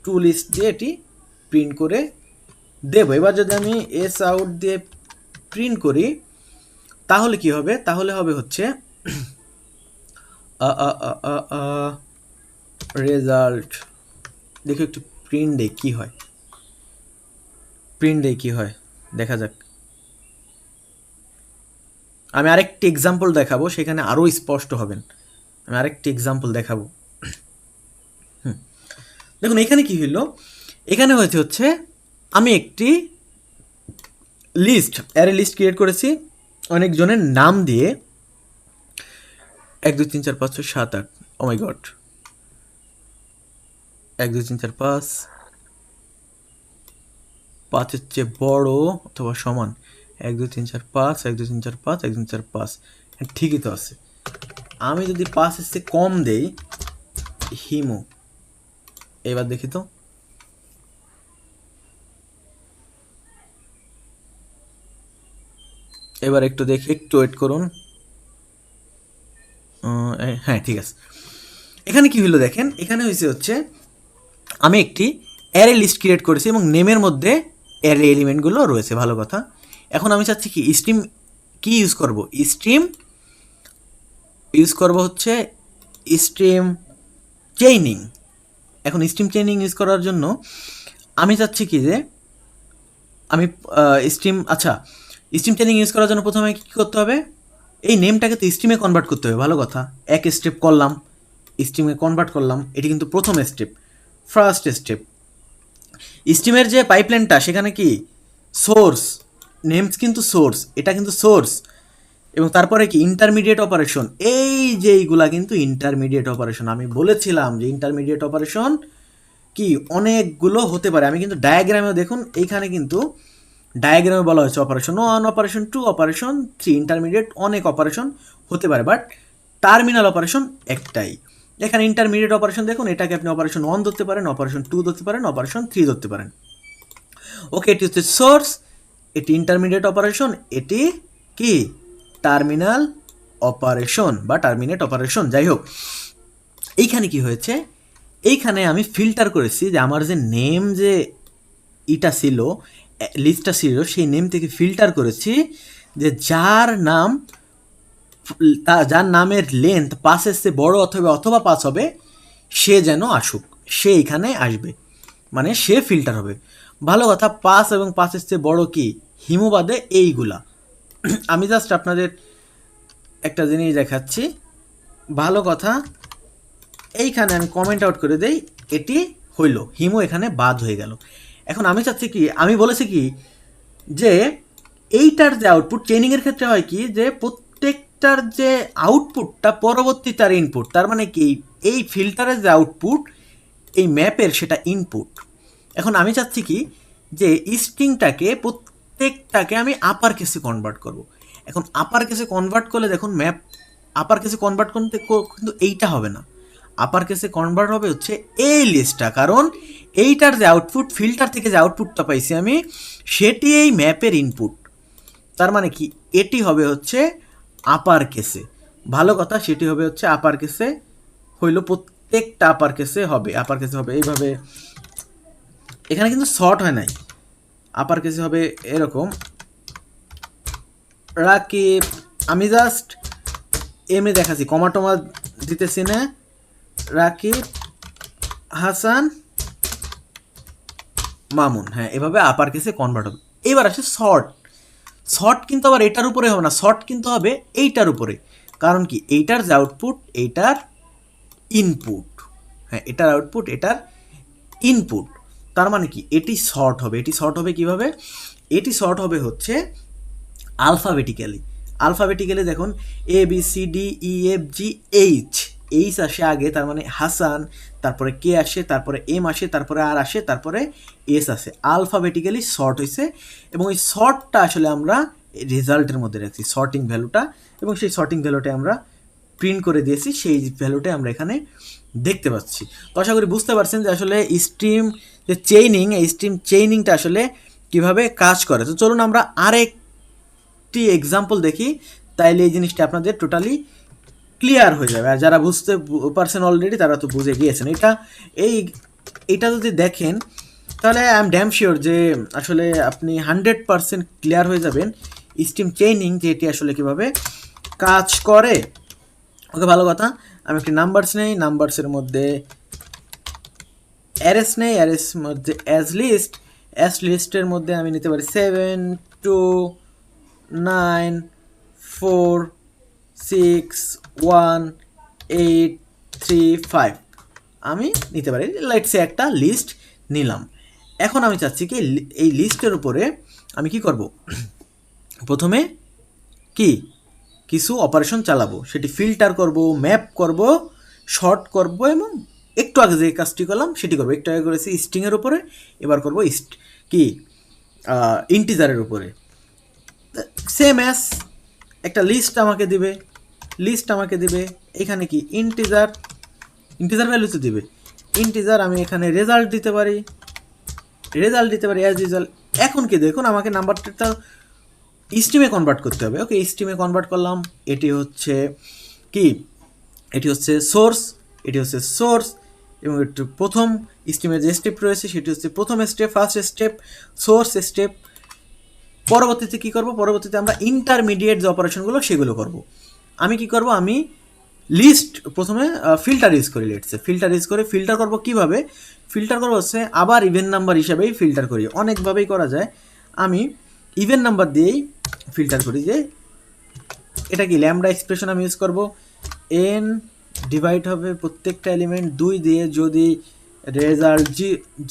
টু লিস্ট দিয়ে এটি প্রিন্ট করে দেব। এবার যদি আমি এস আউট দিয়ে প্রিন্ট করি তাহলে কি হবে? তাহলে হবে হচ্ছে রেজাল্ট। দেখো একটু প্রিন্ট ডে কি হয়, দেখা যাক। আমি আরেকটি এক্সাম্পল দেখাবো, সেখানে আরও স্পষ্ট হবেন। আমি আরেকটি এক্সাম্পল দেখাবো। দেখুন এখানে কি হইল, এখানে হচ্ছে আমি একটি অ্যারে লিস্ট ক্রিয়েট করেছি অনেকজনের নাম দিয়ে, 1 2 3 4 5 6 7 8। ও মাই গড, 1 2 3 4 5, 5-এর চেয়ে বড় অথবা সমান, 1 2 3 4 5, 1 2 3 4 5, 1 2 3 4 5। ঠিকই তো আছে। আমি যদি 5-এর চেয়ে কম দেই, হিমো, এবার দেখি তো, এবার একটু দেখি, একটু ওয়েট করুন। হ্যাঁ ঠিক আছে। এখানে কি হলো দেখেন, এখানে হচ্ছে আমি একটি অ্যারে লিস্ট ক্রিয়েট করেছি এবং নেমের মধ্যে অ্যারে এলিমেন্টগুলো রয়েছে, ভালো কথা। এখন আমি চাচ্ছি কি স্ট্রিম কি ইউজ করব, স্ট্রিম ইউজ করব হচ্ছে স্ট্রিম চেইনিং। এখন স্ট্রিম চেইনিং ইউজ করার জন্য আমি চাচ্ছি কি যে আমি আচ্ছা, স্ট্রিম চেইনিং ইউজ করার জন্য প্রথমে কী করতে হবে, এই নেমটাকে তো স্ট্রিমে কনভার্ট করতে হবে, ভালো কথা। এক স্টেপ করলাম, স্ট্রিমে কনভার্ট করলাম, এটি কিন্তু প্রথম স্টেপ, ফার্স্ট স্টেপ। স্ট্রিমের যে পাইপলাইনটা সেখানে কি সোর্স, নেমস কিন্তু সোর্স, এটা কিন্তু সোর্স, এবং তারপরে কি ইন্টারমিডিয়েট অপারেশন, এই যে এইগুলা কিন্তু ইন্টারমিডিয়েট অপারেশন। আমি বলেছিলাম যে ইন্টারমিডিয়েট অপারেশন কি অনেকগুলো হতে পারে। আমি কিন্তু ডায়াগ্রামেও দেখুন, এইখানে কিন্তু ডায়াগ্রামে বলা হয়েছে অপারেশন 1, অপারেশন 2, অপারেশন 3, ইন্টারমিডিয়েট অনেক অপারেশন হতে পারে, বাট টার্মিনাল অপারেশন একটাই। এখানে ইন্টারমিডিয়েট অপারেশন দেখুন, এটাকে আপনি অপারেশন 1 ধরতে পারেন, অপারেশন 2 ধরতে পারেন, অপারেশন 3 ধরতে পারেন। ওকে, এটি হচ্ছে সোর্স, এটি ইন্টারমিডিয়েট অপারেশন, এটি কি টার্মিনাল অপারেশন বা টার্মিনেট অপারেশন। যাই হোক, এইখানে কি হয়েছে, এইখানে আমি ফিল্টার করেছি যে আমার যে নেম যে ইটা ছিল, লিস্টটা ছিল, সেই নেম থেকে ফিল্টার করেছি যে যার নাম, যার নামের লেন্থ 5-এর চেয়ে বড় অথবা 5 হবে, সে যেন আসুক, সে এখানে আসবে, মানে সে ফিল্টার হবে। ভালো কথা, 5 এবং 5-এর চেয়ে বড় কি হিমবাদে এইগুলা। আমি জাস্ট আপনাদের একটা জিনিস দেখাচ্ছি, ভালো কথা। এইখানে আমি কমেন্ট আউট করে দেই, এটি হইল হিমু, এখানে বাদ হয়ে গেল। এখন আমি চাচ্ছি কি, আমি বলেছি কি যে এইটার যে আউটপুট চেইনিংয়ের ক্ষেত্রে হয় কি যে প্রত্যেকটার যে আউটপুটটা পরবর্তী তার ইনপুট, তার মানে কি এই ফিল্টারের যে আউটপুট এই ম্যাপের সেটা ইনপুট। এখন আমি চাচ্ছি কি যে স্ট্রিংটাকে প্রত্যেকটাকে আমি আপার কেসে কনভার্ট করব। এখন আপার কেসে কনভার্ট করলে দেখুন ম্যাপ আপার কেসে কনভার্ট করতে কিন্তু এইটা হবে না, আপার কেসে কনভার্ট হবে হচ্ছে এই লিস্টটা, কারণ এইটার যে আউটপুট, ফিল্টার থেকে যে আউটপুটটা পাইছি আমি, সেটি এই ম্যাপের ইনপুট। তার মানে কি এটি হবে হচ্ছে আপার কেসে, ভালো কথা, সেটি হবে হচ্ছে আপার কেসে, হইল প্রত্যেকটা আপার কেসে হবে, আপার কেসে হবে এইভাবে। এখানে কিন্তু শর্ট হয় নাই, আপার কেসে হবে এরকম। রাকিব, আমি জাস্ট এমনি দেখাচ্ছি, কমা টমা দিতেছি না। রাকিব হাসান মামুন, হ্যাঁ, এভাবে আপার কেসে কনভার্ট হবে। এবার আসে শর্ট। শর্ট কিন্তু আবার এটার উপরে হবে না, শর্ট কিন্তু হবে এইটার উপরে, কারণ কি এইটার যে আউটপুট এইটার ইনপুট, হ্যাঁ, এটার আউটপুট এটার ইনপুট। তার মানে কি এটি শর্ট হবে, এটি শর্ট হবে কিভাবে, এটি শর্ট হবে হচ্ছে আলফাবেটিক্যালি। আলফাবেটিক্যালি দেখুন, ABCDEFGH, এইচ আসে আগে, তার মানে হাসান, তারপরে কে আসে, তারপরে এম আসে, তারপরে আর আসে, তারপরে এস আসে। আলফাবেটিক্যালি শর্ট হয়েছে, এবং ওই শর্টটা আসলে আমরা রেজাল্টের মধ্যে রাখছি, শর্টিং ভ্যালুটা, এবং সেই শর্টিং ভ্যালুটা আমরা প্রিন্ট করে দিয়েছি, সেই ভ্যালুটা আমরা এখানে দেখতে পাচ্ছি। তো আশা করি বুঝতে পারছেন যে আসলে স্ট্রিম যে চেইনিং, এই স্ট্রিম চেইনিংটা আসলে কীভাবে কাজ করে। তো চলুন আমরা আরেকটি এক্সাম্পল দেখি, তাইলে এই জিনিসটা আপনাদের টোটালি ক্লিয়ার হয়ে যাবে। আর যারা বুঝতে পারছেন অলরেডি তারা তো বুঝে গিয়েছেন। এইটা যদি দেখেন তাহলে আই এম ড্যাম শিওর যে আসলে আপনি 100% ক্লিয়ার হয়ে যাবেন স্ট্রিম চেইনিং, যে এটি আসলে কীভাবে কাজ করে। ওকে, ভালো কথা। আমি একটি নাম্বারস নেই, নাম্বারসের মধ্যে অ্যারেস নেই, অ্যারেস মধ্যে অ্যাজ লিস্টের মধ্যে আমি নিতে পারি 7 2 9 4 6 1 8 3 5 আমি নিতে পারি, লেটসে একটা লিস্ট নিলাম। এখন আমি চাচ্ছি কি এই লিস্টের উপরে আমি কি করব, প্রথমে কি কিছু অপারেশন চালাবো, সেটি ফিল্টার করব, ম্যাপ করব, শর্ট করব, এবং একটু আগে যে কাজটি করলাম সেটি করবো। একটু আগে করেছি স্ট্রিংয়ের উপরে, এবার করবো কি ইন্টিজারের উপরে। সেম অ্যাস একটা লিস্ট আমাকে দিবে, এখানে কি ইন্টিজার ভ্যালু তো দিবে, ইন্টিজার আমি এখানে রেজাল্ট দিতে পারি অ্যাজ ইউজুয়াল। এখন কি দেখুন আমাকে নাম্বারটা স্ট্রিমে কনভার্ট করতে হবে। ওকে, স্ট্রিমে কনভার্ট করলাম। এটি হচ্ছে কি, এটি হচ্ছে সোর্স, এটি হচ্ছে সোর্স, এবং একটু প্রথম স্ট্রিমের যে স্টেপ রয়েছে সেটি হচ্ছে প্রথম step, first step, source step. পরবর্তীতে কী করব, পরবর্তীতে আমরা ইন্টারমিডিয়েট যে অপারেশনগুলো সেগুলো করব। আমি কি করব, আমি লিস্ট প্রথমে ফিল্টার ইউজ করি। লেটসে ফিল্টার ইউজ করে ফিল্টার করব। কিভাবে ফিল্টার করবো হচ্ছে আবার ইভেন নাম্বার হিসাবেই ফিল্টার করি, অনেকভাবেই করা যায়। আমি ইভেন নাম্বার দিয়েই ফিল্টার করি। যে এটা কি ল্যামডা এক্সপ্রেশন আমি ইউজ করব। এন ডিভাইড হবে প্রত্যেকটা এলিমেন্ট 2 দিয়ে, যদি রেজাল্ট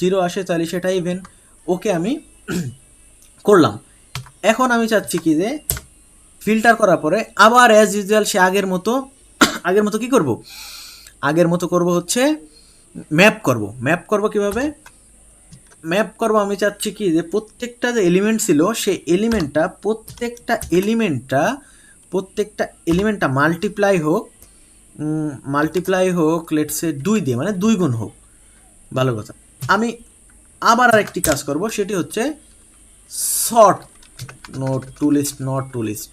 0 আসে তাহলে সেটা ইভেন। ওকে, আমি করলাম। এখন আমি চাচ্ছি কি যে ফিল্টার করার পরে আবার অ্যাজ ইউজুয়াল সে আগের মতো কি করব, আগের মতো করব হচ্ছে ম্যাপ করব। ম্যাপ করব কিভাবে, ম্যাপ করব আমি চাচ্ছি কি যে প্রত্যেকটা যে এলিমেন্ট ছিল সেই এলিমেন্টটা, প্রত্যেকটা এলিমেন্টটা মাল্টিপ্লাই হোক লেটসে 2 দিয়ে, মানে 2 গুণ হোক। ভালো কথা। আমি আবার আরেকটি কাজ করব, সেটি হচ্ছে short note to list, not to list.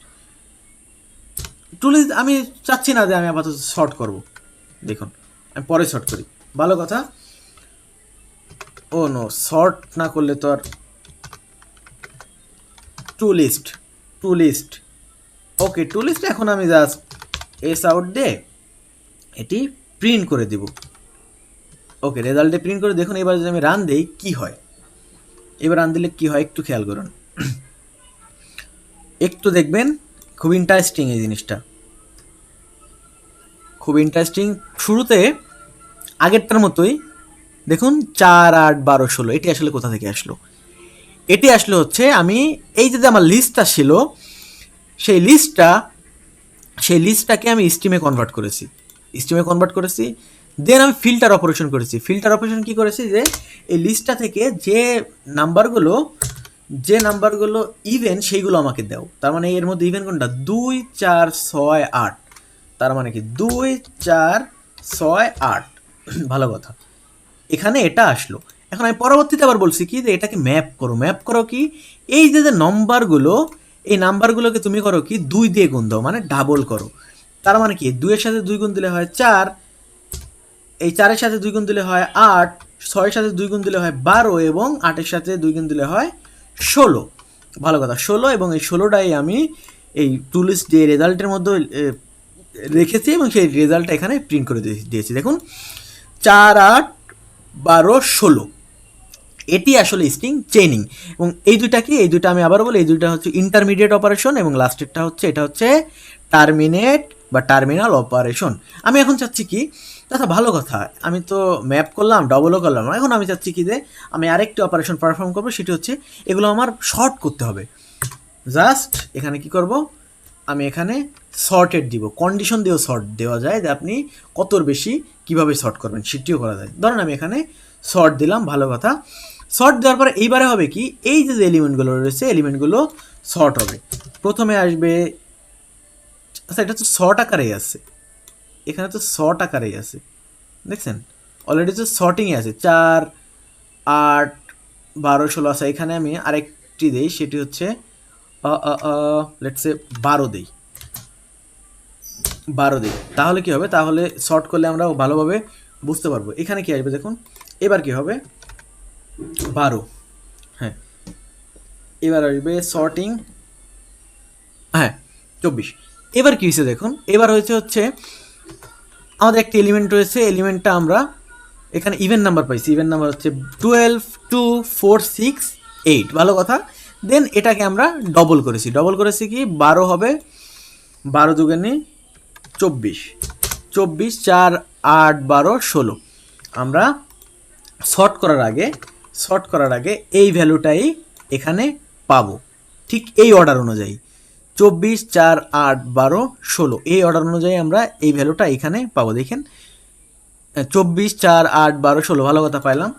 To list আমি চাচ্ছি না যে আমি আপাতত শর্ট করব, দেখুন আমি পরে শর্ট করি। ভালো কথা। ও নো, শর্ট না করলে তো আর টু লিস্ট। ওকে, টু লিস্ট এখন আমি জাস্ট এস আউট দিয়ে এটি প্রিন্ট করে দেব। ওকে, রেজাল্টে প্রিন্ট করে দেখুন। এবার যদি আমি রান দেই কি হয়, এবার রান দিলে কি হয় একটু খেয়াল করুন, একটু দেখবেন। খুব ইন্টারেস্টিং এই জিনিসটা, খুব ইন্টারেস্টিং। শুরুতে আগেরটার মতোই দেখুন 4, 8, 12, 16। এটি আসলে কোথা থেকে আসলো, এটি আসলে হচ্ছে আমি এই যে আমার লিস্টটা ছিল সেই লিস্টটাকে আমি স্ট্রিমে কনভার্ট করেছি। দেন আমি ফিল্টার অপারেশন করেছি। ফিল্টার অপারেশন কি করেছি, যে এই লিস্টটা থেকে যে নাম্বারগুলো ইভেন সেইগুলো আমাকে দাও। তার মানে এর মধ্যে ইভেন কোনটা, 2, 4, 6, 8। তার মানে কি 2, 4, 6, 8। ভালো কথা, এখানে এটা আসলো। এখন আমি পরবর্তীতে আবার বলছি কি যে এটাকে ম্যাপ করো কি, এই যে নম্বরগুলো, এই নাম্বারগুলোকে তুমি করো কি 2 দিয়ে গুণ দাও, মানে ডাবল করো। তার মানে কি 2 এর সাথে 2 গুণ দিলে হয় 4, এই 4 এর সাথে 2 গুণ দিলে হয় 8, 6 এর সাথে 2 গুণ দিলে হয় 12, এবং 8 এর সাথে 2 গুণ দিলে হয় 16। ভালো কথা, 16। এবং এই 16টাই আমি এই টু লিস্ট যে রেজাল্টের মধ্যে রেখেছি, এবং সেই রেজাল্টটা এখানে প্রিন্ট করে দিয়েছি। দেখুন 4, 8, 12, 16। এটি আসলে স্ট্রিং চেইনিং। এবং এই দুইটা আমি আবার বলি, এই দুইটা হচ্ছে ইন্টারমিডিয়েট অপারেশন, এবং লাস্টেরটা হচ্ছে এটা হচ্ছে টার্মিনেট বা টার্মিনাল অপারেশন। আমি এখন চাচ্ছি কি, আচ্ছা ভালো কথা, আমি তো ম্যাপ করলাম, ডবলও করলাম, এখন আমি চাচ্ছি কি যে আমি আরেকটি অপারেশন পারফর্ম করবো, সেটি হচ্ছে এগুলো আমার শর্ট করতে হবে। জাস্ট এখানে কি করব, আমি এখানে শর্টেড দিব, কন্ডিশন দিয়েও শর্ট দেওয়া যায়, যে আপনি কতর বেশি কিভাবে শর্ট করবেন সেটিও করা যায়। ধরুন আমি এখানে শর্ট দিলাম। ভালো কথা, শর্ট দেওয়ার পরে এইবারে হবে কি, এই যে এলিমেন্টগুলো রয়েছে এলিমেন্টগুলো শর্ট হবে। প্রথমে আসবে, আচ্ছা এটা তো শর্ট আকারেই আছে, এখানে তো শর্ট আকারেই আছে, দেখছেন অলরেডি তো শর্টিংয়ে আছে। 4, 8, 12, 16। আচ্ছা এখানে আমি আরেকটি দিই, সেটি হচ্ছে লেটসে 12 দিই। তাহলে কি হবে, তাহলে শর্ট করলে আমরা ভালোভাবে বুঝতে পারবো। এখানে কি আসবে দেখুন, এবার কি হবে 12, হ্যাঁ এবার আসবে শর্টিং, হ্যাঁ 24। এবার কি হয়েছে দেখুন, এবার হচ্ছে আমাদের একটি এলিমেন্ট রয়েছে, এলিমেন্টটা আমরা এখানে ইভেন নাম্বার পাইছি। ইভেন নাম্বার হচ্ছে 12, 2, 4, 6, 8। ভালো কথা। দেন এটাকে আমরা ডবল করেছি কি 12 হবে, 12 দুগুণে 24, 4, 8, 12, 16। আমরা শর্ট করার আগে এই ভ্যালুটাই এখানে পাবো, ঠিক এই অর্ডার অনুযায়ী 24, 4, 8, 12, 16 এই অর্ডার অনুযায়ী আমরা এই ভ্যালুটা এখানে পাবো। দেখেন 24, 4, 8, 12, 16। ভালো কথা পাইলাম।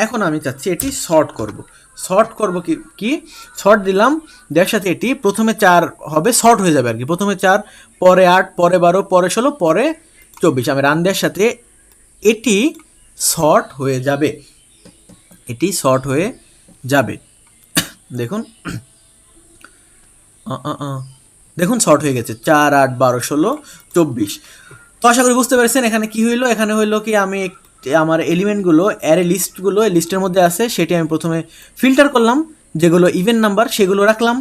এখন আমি চাচ্ছি এটি শর্ট করব কি শর্ট দিলাম, যার সাথে এটি প্রথমে 4 হবে, শর্ট হয়ে যাবে আর কি। প্রথমে 4, পরে 8, পরে 12, পরে 16, পরে 24। আমি রান দেওয়ার সাথে এটি শর্ট হয়ে যাবে। দেখুন দেখুন শর্ট হয়ে গেছে 4, 8, 12, 16, 24। তো আশা করি বুঝতে পেরেছেন এখানে কি হইলো। এখানে হইলো কি আমি আমার এলিমেন্টগুলো অ্যারে লিস্টগুলো এই লিস্টের মধ্যে আছে, সেটি আমি প্রথমে ফিল্টার করলাম, যেগুলো ইভেন নাম্বার সেগুলো রাখলাম,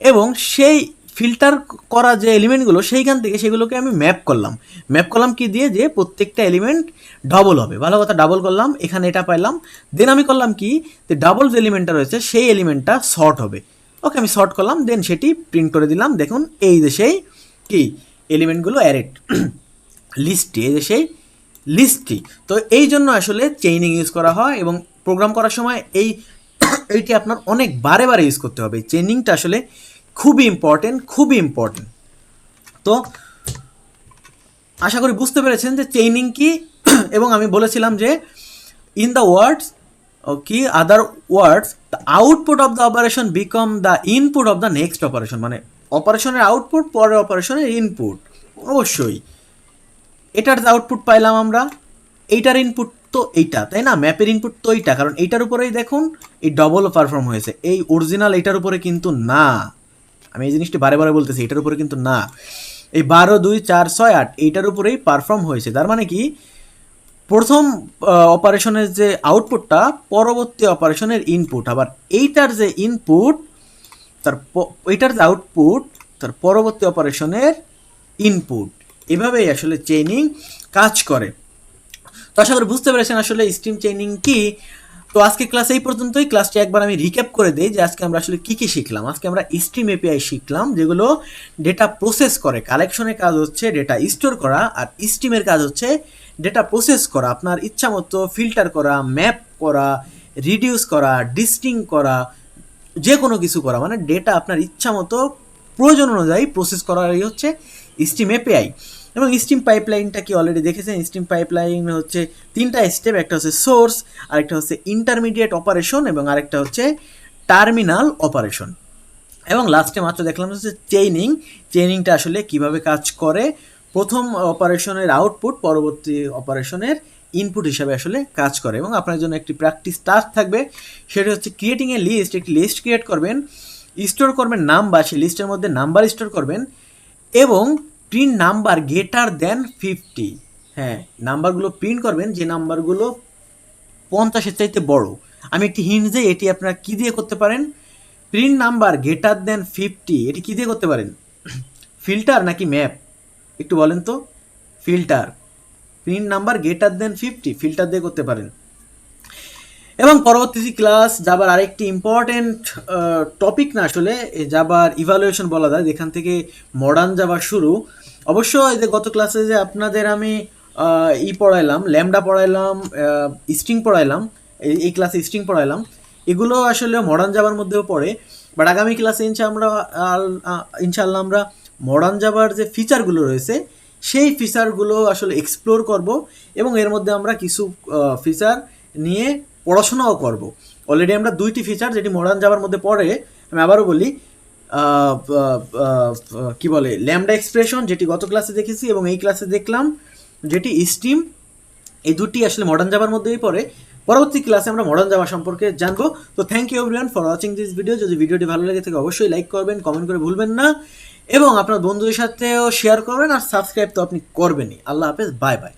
এবং সেই ফিল্টার করা যে এলিমেন্টগুলো সেইখান থেকে সেগুলোকে আমি ম্যাপ করলাম কি দিয়ে, যে প্রত্যেকটা এলিমেন্ট ডবল হবে। ভালো কথা, ডাবল করলাম, এখানে এটা পাইলাম। দেন আমি করলাম কি, যে ডাবল যে এলিমেন্টটা রয়েছে সেই এলিমেন্টটা শর্ট হবে। ওকে, আমি শর্ট করলাম, দেন সেটি প্রিন্ট করে দিলাম। দেখুন এই যে সেই কি এলিমেন্টগুলো অ্যারেড লিস্টটি, এই যে সেই লিস্টটি। তো এই জন্য আসলে চেইনিং ইউজ করা হয়, এবং প্রোগ্রাম করার সময় এইটি আপনার অনেক বারে বারে ইউজ করতে হবে। চেইনিংটা আসলে খুবই ইম্পর্টেন্ট। তো আশা করি বুঝতে পেরেছেন যে চেইনিং কি। এবং আমি বলেছিলাম যে ইন দ্য ওয়ার্ডস কি other words the output of the operation become the input of the next operation, মানে অপারেশনের আউটপুট পরের অপারেশনের ইনপুট। অবশ্যই এটার আউটপুট পাইলাম আমরা, এইটার ইনপুট তো এইটা, তাই না? ম্যাপের ইনপুট তো এইটা, কারণ এইটার উপরেই দেখুন এই ডবল পারফর্ম হয়েছে, এই অরিজিনাল এইটার উপরে কিন্তু না। আমি এই জিনিসটি বারে বারে বলতেছি, এটার উপরে কিন্তু না। এই 12, 2, 4, 6, 8 এইটার উপরেই পারফর্ম হয়েছে। তার মানে কি প্রথম অপারেশনের যে আউটপুটটা পরবর্তী অপারেশনের ইনপুট, আবার এইটার যে ইনপুট তার এইটার যে আউটপুট তার পরবর্তী অপারেশনের ইনপুট। এভাবেই আসলে চেইনিং কাজ করে। তো আশা করি বুঝতে পেরেছেন আসলে স্ট্রিম চেইনিং কি। তো আজকে ক্লাস এই পর্যন্তই। ক্লাসটি একবার আমি রিক্যাপ করে দিই যে আজকে আমরা আসলে কী কী শিখলাম। আজকে আমরা স্ট্রিম এপিআই শিখলাম, যেগুলো ডেটা প্রসেস করে। কালেকশনের কাজ হচ্ছে ডেটা স্টোর করা, আর স্ট্রিমের কাজ হচ্ছে ডেটা প্রসেস করা, আপনার ইচ্ছা মতো ফিল্টার করা, ম্যাপ করা, রিডিউস করা, ডিস্টিং করা, যে কোনো কিছু করা, মানে ডেটা আপনার ইচ্ছা মতো প্রয়োজন অনুযায়ী প্রসেস করারই হচ্ছে স্ট্রিম এপিআই। এবং স্ট্রিম পাইপলাইনটা কি অলরেডি দেখেছেন। স্ট্রিম পাইপলাইন হচ্ছে 3টা স্টেপ, একটা হচ্ছে সোর্স, আরেকটা হচ্ছে ইন্টারমিডিয়েট অপারেশন, এবং আরেকটা হচ্ছে টার্মিনাল অপারেশন। এবং লাস্টে মাত্র দেখলাম হচ্ছে চেইনিংটা আসলে কিভাবে কাজ করে। প্রথম অপারেশনের আউটপুট পরবর্তী অপারেশনের ইনপুট হিসাবে আসলে কাজ করে। এবং আপনার জন্য একটি প্র্যাকটিস টাস্ক থাকবে, সেটা হচ্ছে ক্রিয়েটিং এ লিস্ট। একটি লিস্ট ক্রিয়েট করবেন, স্টোর করবেন নাম্বার, সেই লিস্টের মধ্যে নাম্বার স্টোর করবেন, এবং প্রিন্ট নাম্বার গ্রেটার দেন 50। হ্যাঁ, নাম্বারগুলো প্রিন্ট করবেন যে নাম্বারগুলো 50-এর চাইতে বড়। আমি একটি হিন্ট দিই, এটি আপনারা কী দিয়ে করতে পারেন। প্রিন্ট নাম্বার গ্রেটার দেন 50 এটি কী দিয়ে করতে পারেন? ফিল্টার নাকি ম্যাপ? একটু বলেন তো। Filter. Print number greater than 50 filter দিয়ে করতে পারেন। এবং পরবর্তী ক্লাস জাবার আরেকটি ইম্পর্টেন্ট টপিক না আসলে, জাবার ইভালুয়েশন বলা যায়, যেখান থেকে মডার্ন জাভা শুরু। অবশ্য এই যে গত ক্লাসে যে আপনাদের আমি পড়াইলাম, ল্যামডা পড়াইলাম, স্ট্রিং পড়াইলাম, এই ক্লাসে স্ট্রিং পড়াইলাম, এগুলো আসলে মডার্ন জাভার মধ্যেও পড়ে। বাট আগামী ক্লাসে ইনশাআল্লাহ আমরা মডার্ন জাভার যে ফিচারগুলো রয়েছে সেই ফিচারগুলো আসলে এক্সপ্লোর করব, এবং এর মধ্যে আমরা কিছু ফিচার নিয়ে পড়াশোনাও করব। অলরেডি আমরা 2টি ফিচার যেটি মডার্ন জাভার মধ্যে পড়ে, আমি আবারও বলি, কি বলে ল্যামডা এক্সপ্রেশন, যেটি গত ক্লাসে দেখেছি, এবং এই ক্লাসে দেখলাম যেটি স্ট্রিম। এই দুটি আসলে মডার্ন জাভার মধ্যেই পড়ে। পরবর্তী ক্লাসে আমরা মডার্ন জাভা সম্পর্কে জানবো। তো thank you everyone for watching this video. যদি ভিডিওটি ভালো লেগে থাকে অবশ্যই লাইক করবেন, কমেন্ট করে ভুলবেন না, এবং আপনার বন্ধুদের সাথেও শেয়ার করবেন, আর সাবস্ক্রাইব তো আপনি করবেনই। আল্লাহ হাফেজ, বাই বাই।